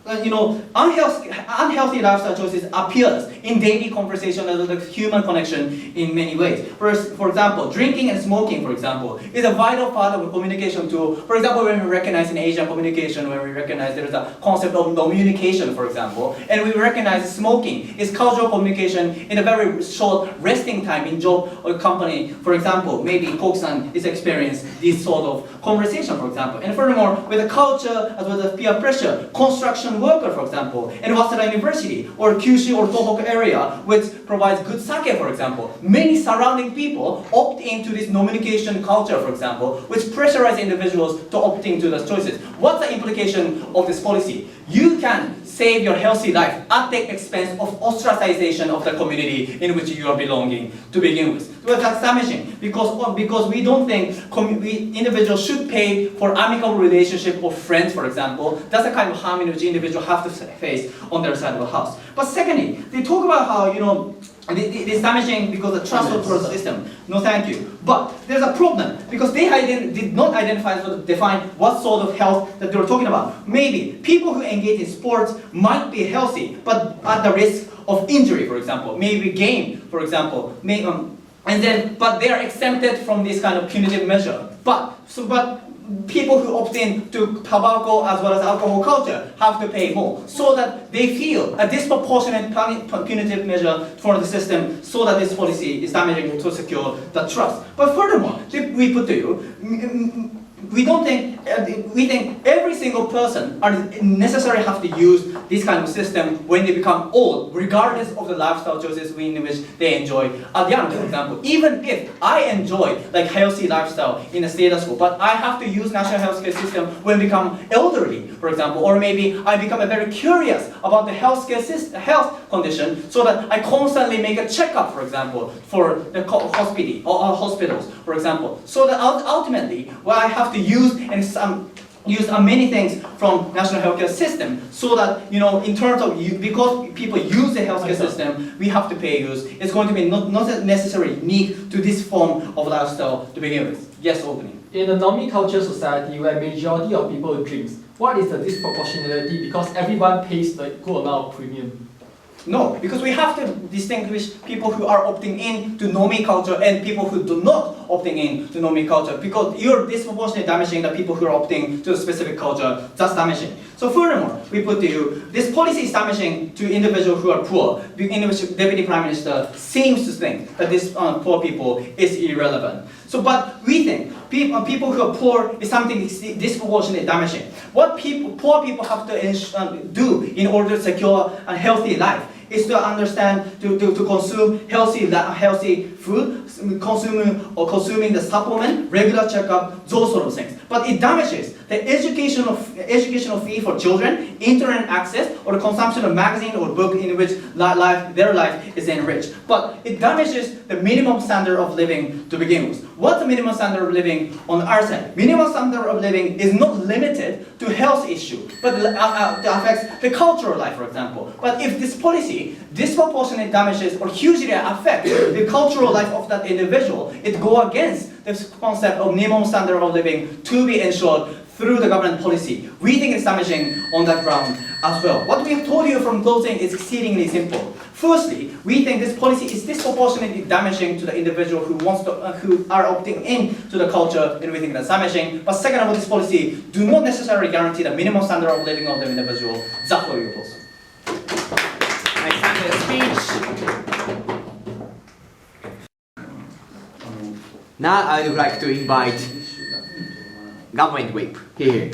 unhealthy lifestyle choices appears in daily conversation as a human connection in many ways. For example, drinking and smoking, for example, is a vital part of a communication tool. For example, when we recognize in Asian communication, when we recognize there is a concept of communication, for example, and we recognize smoking is cultural communication in a very short resting time in job or company. For example, maybe Koki-san is experiencing this sort of conversation, for example. And furthermore, with the culture as well as peer pressure, construction worker, for example, and Waseda University or Kyushu or Tohoku area, which provides good sake, for example, many surrounding people opt into this communication culture, for example, which pressurize individuals to opt into those choices. What's the implication of this policy? You can save your healthy life at the expense of ostracization of the community in which you are belonging to begin with. Well, that's damaging because we don't think individuals should pay for amicable relationship or friends, for example. That's the kind of harm in which individuals have to face on their side of the house. But secondly, they talk about how it's damaging because the trust towards the system. No, thank you. But there's a problem because they did not identify or define what sort of health that they were talking about. Maybe people who engage in sports might be healthy, but at the risk of injury, for example. Maybe game, for example. But they are exempted from this kind of punitive measure. But people who opt in to tobacco as well as alcohol culture have to pay more, so that they feel a disproportionate punitive measure for the system, so that this policy is damaging to secure the trust. But furthermore, we put to you, we think every single person are necessarily have to use this kind of system when they become old, regardless of the lifestyle choices in which they enjoy at young, for example. Even if I enjoy like healthy lifestyle in a status quo, but I have to use national healthcare system when I become elderly, for example, or maybe I become very curious about the health condition, so that I constantly make a checkup, for example, for the hospitals, for example, so that ultimately, well, I have to use many things from national healthcare system, so that in terms of because people use the healthcare system, we have to pay use. It's going to be not necessarily unique to this form of lifestyle to begin with. Yes, opening. In a non-culture society where majority of people drinks, what is the disproportionality because everyone pays the equal amount of premium? No, because we have to distinguish people who are opting in to normie culture and people who do not opting in to normie culture, because you're disproportionately damaging the people who are opting to a specific culture. That's damaging. So furthermore, we put to you, this policy is damaging to individuals who are poor, in which Deputy Prime Minister seems to think that this poor people is irrelevant. So, but we think people who are poor is something disproportionately damaging. What poor people have to do in order to secure a healthy life is to understand, to consume healthy food, consuming the supplement, regular checkup, those sort of things. But it damages the educational fee for children, internet access, or the consumption of magazine or book in which their life is enriched. But it damages the minimum standard of living to begin with. What's the minimum standard of living on our side? Minimum standard of living is not limited to health issue, but it affects the cultural life, for example. But if this policy disproportionately damages or hugely affects the cultural life of that individual, it goes against this concept of minimum standard of living to be ensured through the government policy. We think it's damaging on that ground as well. What we have told you from closing is exceedingly simple. Firstly, we think this policy is disproportionately damaging to the individual who are opting in to the culture, and we think that's damaging. But second of all, this policy do not necessarily guarantee the minimum standard of living of the individual. That's what we propose. I stand the speech. Now I would like to invite Government Whip here.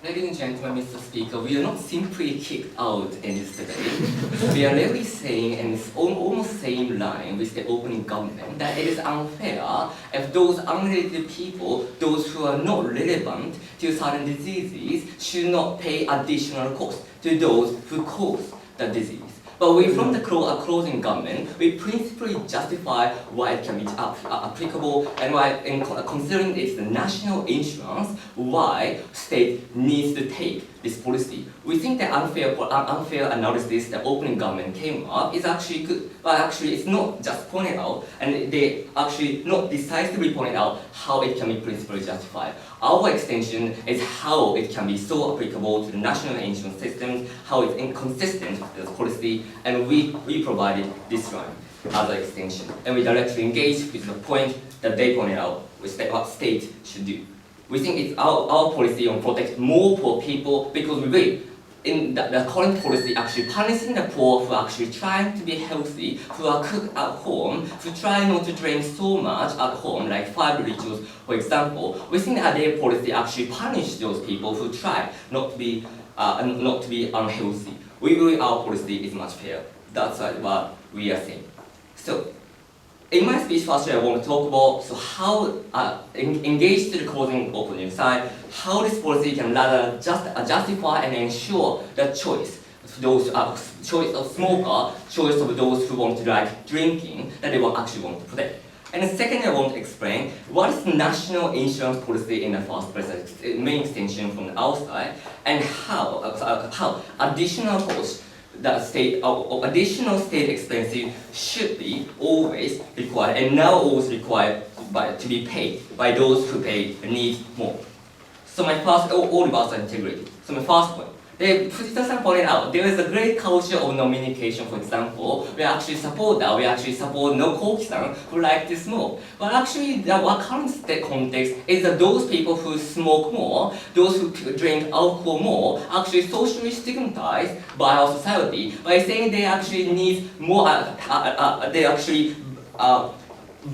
Ladies and gentlemen, Mr. Speaker, we are not simply kicked out in this debate. We are really saying, and it's almost same line with the opening government, that it is unfair if those unrelated people, those who are not relevant to certain diseases, should not pay additional cost to those who cause the disease. But we, from the closing government, we principally justify why it can be applicable and why, in considering it's the national insurance, why state needs to take this policy. We think the unfair analysis the opening government came up is actually good, but actually it's not just pointed out, and they actually not decisively pointed out how it can be principally justified. Our extension is how it can be so applicable to the national insurance system, how it's inconsistent with the policy, and we provided this line as an extension. And we directly engage with the point that they pointed out, which what state should do. We think it's our policy on protect more poor people because we believe in the current policy actually punishing the poor who are actually trying to be healthy, who are cooked at home, who try not to drink so much at home, like 5 liters, for example. We think that their policy actually punish those people who try not to be unhealthy. We believe our policy is much fairer. That's what we are saying. So, in my speech, firstly, I want to talk about how engage to the closing opening side, how this policy can rather justify and ensure the choice of those choice of smoker, choice of those who want to like drinking that they will actually want to protect. And secondly, I want to explain what is national insurance policy in the first place, main extension from the outside, and how additional costs that state or additional state expenses should be always required and now always required to be paid by those who need more. So my first, all about integrity. So my first point, Fujita-san pointed out there is a great culture of non-medication, for example. We actually support that. We actually support no Koki-san who like to smoke. But actually, our current context is that those people who smoke more, those who drink alcohol more, actually socially stigmatized by our society by saying they actually need more. They actually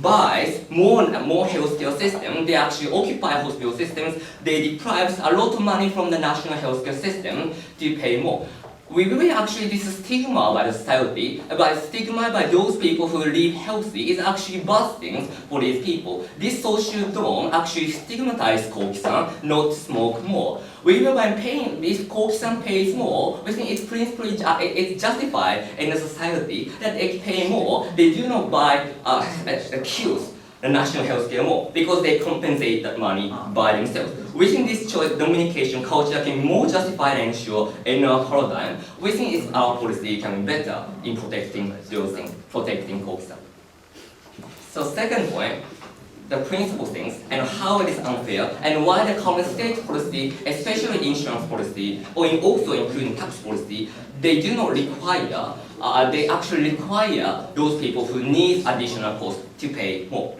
buys more healthcare system, they actually occupy hospital systems, they deprive a lot of money from the national healthcare system to pay more. We believe actually this stigma by the society, stigma by those people who live healthy is actually bad things for these people. This social norm actually stigmatizes Koki-san not to smoke more. We believe by paying, if Koki-san pays more, we think it's principally it's justified in the society that they pay more. They do not buy accuse the national healthcare more because they compensate that money by themselves. We think this choice communication culture can be more justified and ensure in our paradigm. We think it's our policy can be better in protecting those things, protecting Koki-san. So second point, the principal things and how it is unfair and why the current state policy, especially insurance policy, or also including tax policy, they do not require, they actually require those people who need additional cost to pay more.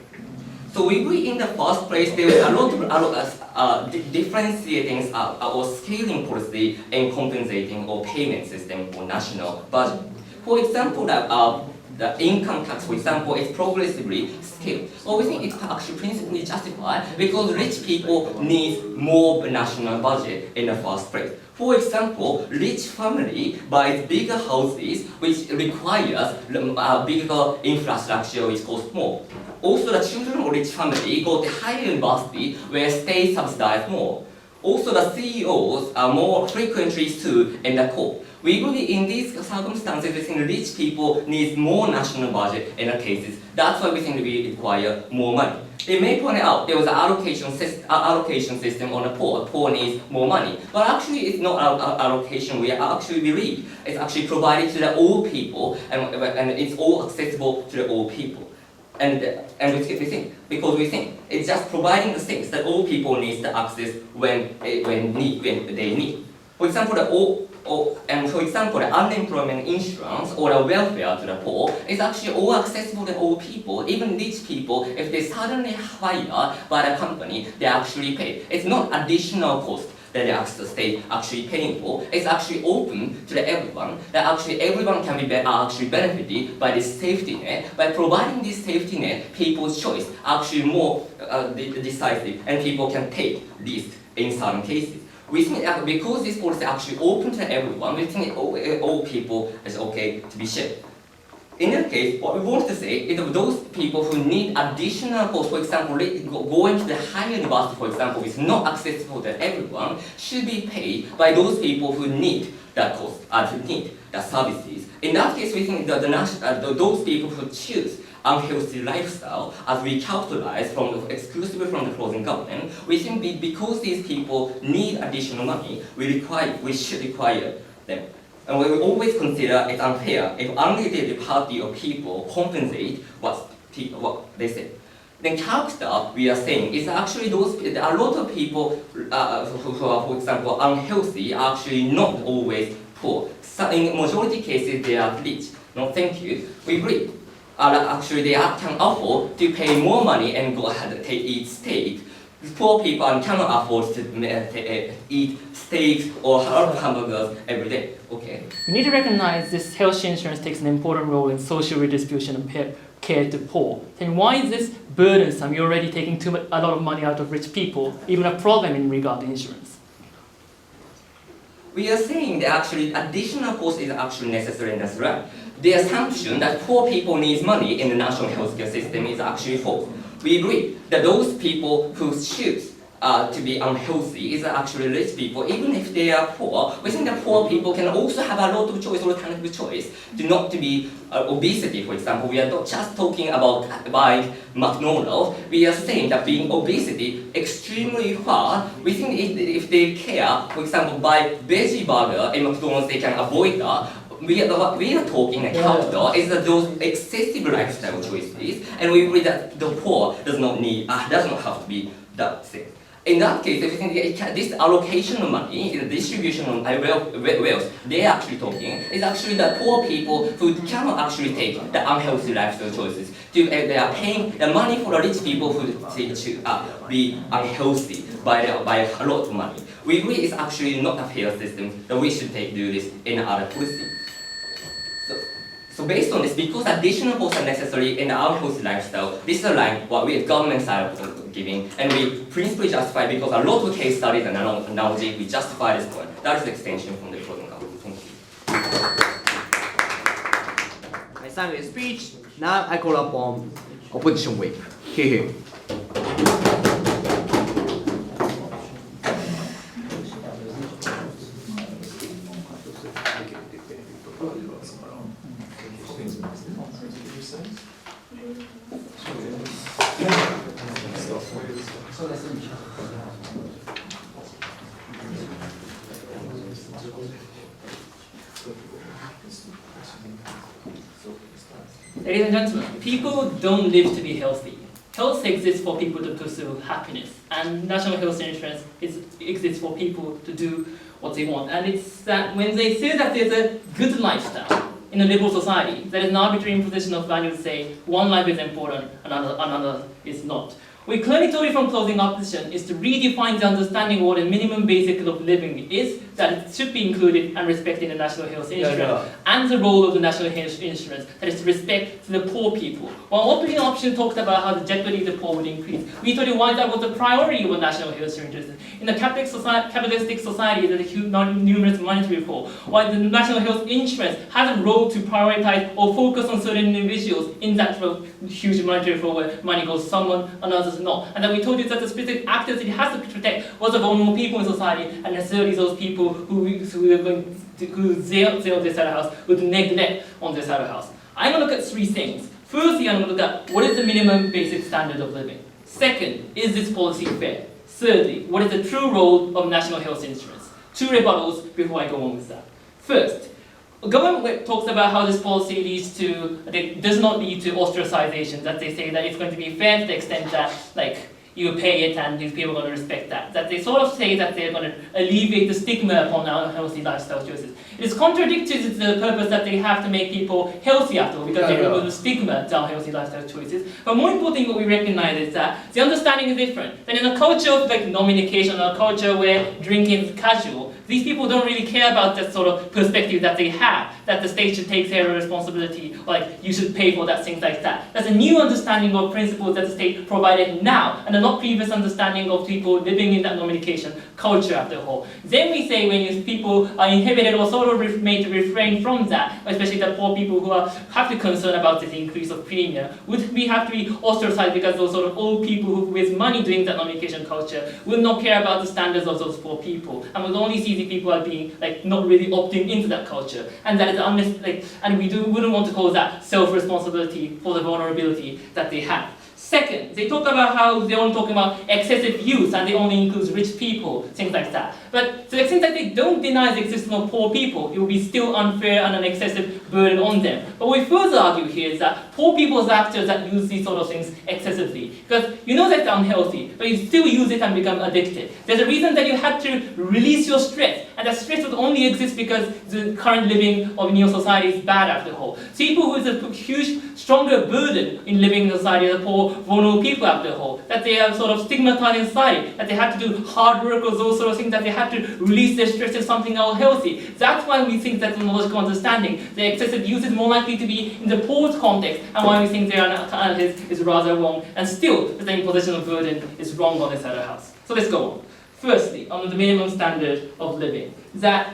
So we believe in the first place there is a lot of differentiating or scaling policy and compensating or payment system for national budget. For example, the income tax, for example, is progressively scaled. So we think it's actually principally justified because rich people need more national budget in the first place. For example, rich family buys bigger houses which requires bigger infrastructure which costs more. Also, the children of rich family go to higher university where state subsidize more. Also, the CEOs are more frequently sued in the court. We believe in these circumstances, we think rich people need more national budget in the cases. That's why we think we require more money. They may point out there was an allocation system on the poor. The poor needs more money. But actually, it's not allocation we actually believe. It's actually provided to the all people, and it's all accessible to the all people. And we think, because we think it's just providing the things that all people need to access when they need. For example, and for example, the unemployment insurance or the welfare to the poor is actually all accessible to all people, even rich people. If they suddenly hired by the company, they actually pay. It's not additional cost that the state actually paying for. It's actually open to everyone. That actually everyone can be actually benefited by this safety net. By providing this safety net, people's choice actually more decisive, and people can take risk in some cases. We think that because this policy is actually open to everyone, we think all people is okay to be shared. In that case, what we want to say is that those people who need additional cost, for example, going to the higher university, for example, is not accessible to everyone, should be paid by those people who need that cost, who need the services. In that case, we think that those people who choose unhealthy lifestyle, as we calculate exclusively from the closing government, we think because these people need additional money, we should require them. And we will always consider it unfair if only the party of people compensate what they say. Then CalSTAR, we are saying, is actually there are a lot of people who are, for example, unhealthy, are actually not always poor. So in majority cases, they are rich. No, thank you. We agree. Actually, they can afford to pay more money and go ahead and eat steak. Poor people cannot afford to eat steaks or hamburgers every day. Okay. We need to recognize this health insurance takes an important role in social redistribution and care to poor. Then why is this burdensome? You're already taking a lot of money out of rich people, even a problem in regard to insurance. We are saying that actually additional cost is actually necessary and that's right. The assumption that poor people need money in the national healthcare system is actually false. We agree that those people who choose to be unhealthy is actually rich people, even if they are poor. We think that poor people can also have a lot of choice, alternative choice, not to be obesity, for example. We are not just talking about buying McDonald's. We are saying that being obesity extremely hard. We think if they care, for example, buy veggie burger in McDonald's, they can avoid that. What we are talking about is that those excessive lifestyle choices, and we agree that the poor does not have to be that thing. In that case, if you think this allocation of money, the distribution of wealth, they're actually talking, is actually the poor people who cannot actually take the unhealthy lifestyle choices. They are paying the money for the rich people who be unhealthy by a lot of money. We agree it's actually not a fair system that we should do this in other policy. So based on this, because additional costs are necessary in the unhealthy lifestyle, this is a line what we as government side are giving, and we principally justify because a lot of case studies and analogy, we justify this point. That is the extension from the closing government. Thank you. I signed the speech. Now I call upon opposition whip. Here. Ladies and gentlemen, people don't live to be healthy. Health exists for people to pursue happiness, and national health insurance exists for people to do what they want. And it's that when they say that there's a good lifestyle in a liberal society, there is an arbitrary imposition of values saying one life is important, another is not. We clearly told you from closing opposition is to redefine the understanding of what a minimum basic of living is, that it should be included and respected in the national health insurance, and the role of the national health insurance, that is to respect the poor people. While opposition option talked about how the jeopardy of the poor would increase, we told you why that was the priority of a national health insurance. In a capitalistic society that is numerous monetary poor, why the national health insurance has a role to prioritize or focus on certain individuals in that huge monetary poor where money goes to someone, another's not. And then we told you that the specific actors it has to protect was the vulnerable people in society, and necessarily those people who are going to zero their side of the house with neglect on their side of the house. I'm going to look at three things. Firstly, I'm going to look at what is the minimum basic standard of living. Second, is this policy fair? Thirdly, what is the true role of national health insurance? Two rebuttals before I go on with that. First, government talks about how this policy does not lead to ostracization, that they say that it's going to be fair to the extent that, you pay it and these people are going to respect that. That they sort of say that they're going to alleviate the stigma upon unhealthy lifestyle choices. It is contradictory to the purpose that they have to make people healthy after all, because they remove the stigma to unhealthy lifestyle choices. But more importantly, what we recognize is that the understanding is different. Then in a culture of like non-medication, or a culture where drinking is casual, these people don't really care about that sort of perspective that they have, that the state should take care of responsibility, like you should pay for that, things like that. That's a new understanding of principles that the state provided now, and a not previous understanding of people living in that non-medication culture after all. Then we say when people are inhibited or sort of made to refrain from that, especially the poor people who have to concern about this increase of premium, would we have to be ostracized because those sort of old people who with money doing that non-medication culture would not care about the standards of those poor people, and would only see the people as being like not really opting into that culture, and that is and we wouldn't want to call that self-responsibility for the vulnerability that they have. Second, they talk about how they only talk about excessive use and they only include rich people, things like that. But to the extent that they don't deny the existence of poor people, it will be still unfair and an excessive burden on them. But what we further argue here is that poor people are actors that use these sort of things excessively. Because you know that's unhealthy, but you still use it and become addicted. There's a reason that you had to release your stress, and that stress would only exist because the current living of your society is bad after all. People who is a huge, stronger burden in living in society are the poor, vulnerable people after all. That they are sort of stigmatized in society, that they have to do hard work or those sort of things, that they have to release their stress in something unhealthy. That's why we think that in logical understanding, the excessive use is more likely to be in the poor context, and why we think their analysis is rather wrong, and still the imposition of burden is wrong on this other house. So let's go on. Firstly, on the minimum standard of living, that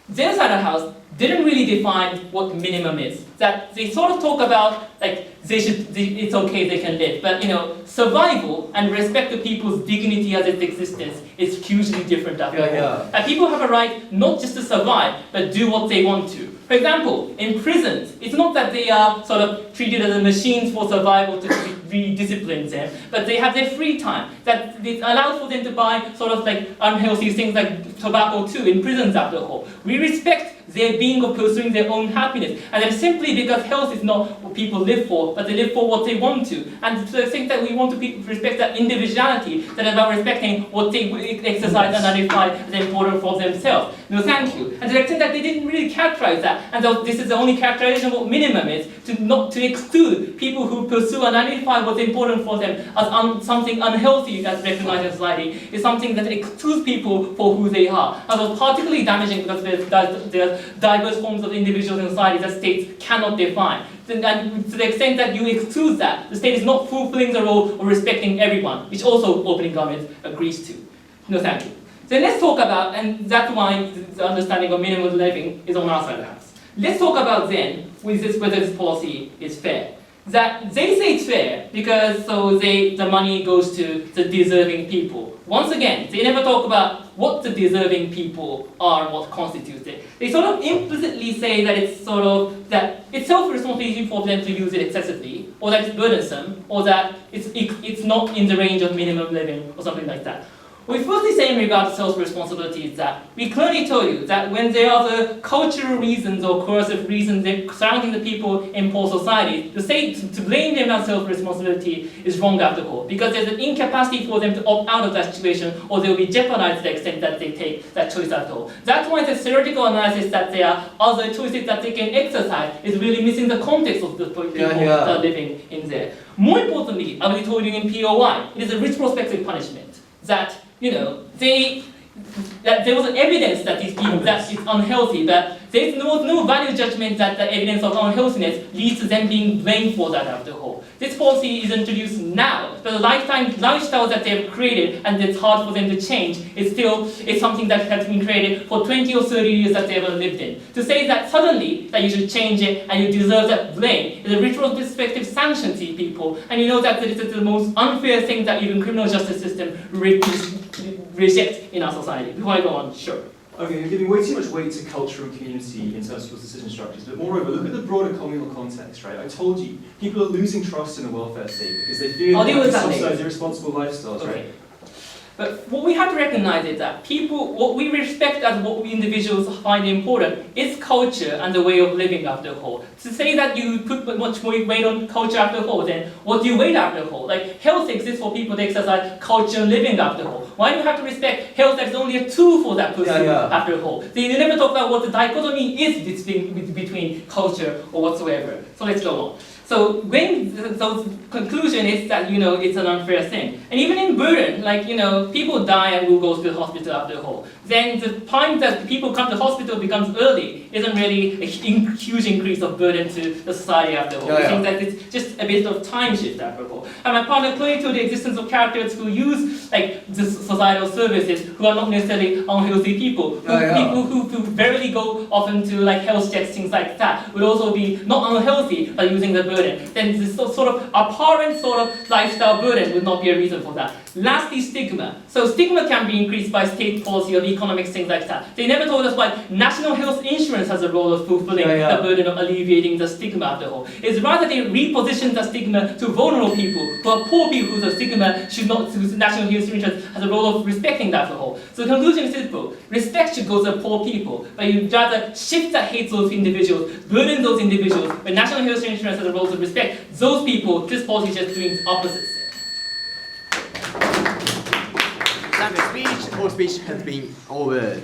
their side of the house didn't really define what minimum is. That they sort of talk about like it's okay they can live, but survival and respect to people's dignity as its existence is hugely different after all. And people have a right not just to survive, but do what they want to. For example, in prisons, it's not that they are sort of treated as machines for survival to rediscipline them, but they have their free time. That it allows for them to buy sort of like unhealthy things like tobacco too in prisons after all. We respect their being of pursuing their own happiness, and then simply because health is not what people live for, but they live for what they want to. And to the extent that we want to respect that individuality, that is about respecting what they exercise and identify as important for themselves. No, thank you. And to the extent that they didn't really characterize that, and so this is the only characterization of what minimum is, to exclude people who pursue and identify what's important for them as something unhealthy that's recognized in society, is something that excludes people for who they are. And it's particularly damaging because there's diverse forms of individuals in society that states cannot define. And to the extent that you exclude that, the state is not fulfilling the role of respecting everyone, which also opening government agrees to. No, thank you. So let's talk about, and that's why the understanding of minimum living is on our side of the house. Let's talk about then whether this policy is fair. That they say it's fair because the money goes to the deserving people. Once again, they never talk about what the deserving people are and what constitutes it. They sort of implicitly say that it's self-responsibility for them to use it excessively, or that it's burdensome, or that it's not in the range of minimum living, or something like that. What we firstly say in regard to self-responsibility is that we clearly told you that when there are the cultural reasons or coercive reasons surrounding the people in poor society, to say to blame them as self-responsibility is wrong after all, because there's an incapacity for them to opt out of that situation, or they will be jeopardized to the extent that they take that choice after all. That's why the theoretical analysis that there are other choices that they can exercise is really missing the context of the people that are living in there. More importantly, as we told you in POI, it is a retrospective punishment. That that there was evidence that these people that it's unhealthy, but there's no value judgment that the evidence of unhealthiness leads to them being blamed for that after all. This policy is introduced now, but the lifestyle that they've created and it's hard for them to change it's something that has been created for 20 or 30 years that they've lived in. To say that suddenly that you should change it and you deserve that blame is a retrospective sanction to people, and you know that it is the most unfair thing that even criminal justice system reject in our society. Before I go on, sure. Okay, you're giving way too much weight to culture and community in terms of decision structures, but moreover, look at the broader communal context, right? I told you, people are losing trust in the welfare state because they fear that they subsidize irresponsible lifestyles, right? But what we have to recognize is that what we respect as what we individuals find important is culture and the way of living after all. To say that you put much more weight on culture after all, then what do you weight after all? Like health exists for people to exercise culture and living after all. Why do you have to respect health as only a tool for that pursuit after all? So you never talk about what the dichotomy is between culture or whatsoever. So let's go on. So the conclusion is that it's an unfair thing, and even in burden, like people die and will go to the hospital after all. Then the time that people come to hospital becomes early isn't really a huge increase of burden to the society after all. I think that it's just a bit of time shift after all. And my partner pointed to the existence of characters who use like the societal services who are not necessarily unhealthy people. People who barely go often to like health checks, things like that, would also be not unhealthy by using the burden. Then this sort of apparent sort of lifestyle burden would not be a reason for that. Lastly, stigma. So stigma can be increased by state policy or economics, things like that. They never told us why national health insurance has a role of fulfilling the burden of alleviating the stigma after all. It's rather they reposition the stigma to vulnerable people who are poor people whose stigma should not, whose national health insurance has a role of respecting that after all. So the conclusion is simple. Respect should go to poor people, but you rather shift that hate those individuals, burden those individuals, but national health insurance has a role to respect those people. This policy is just doing the opposite. Time the speech, all speech has been over.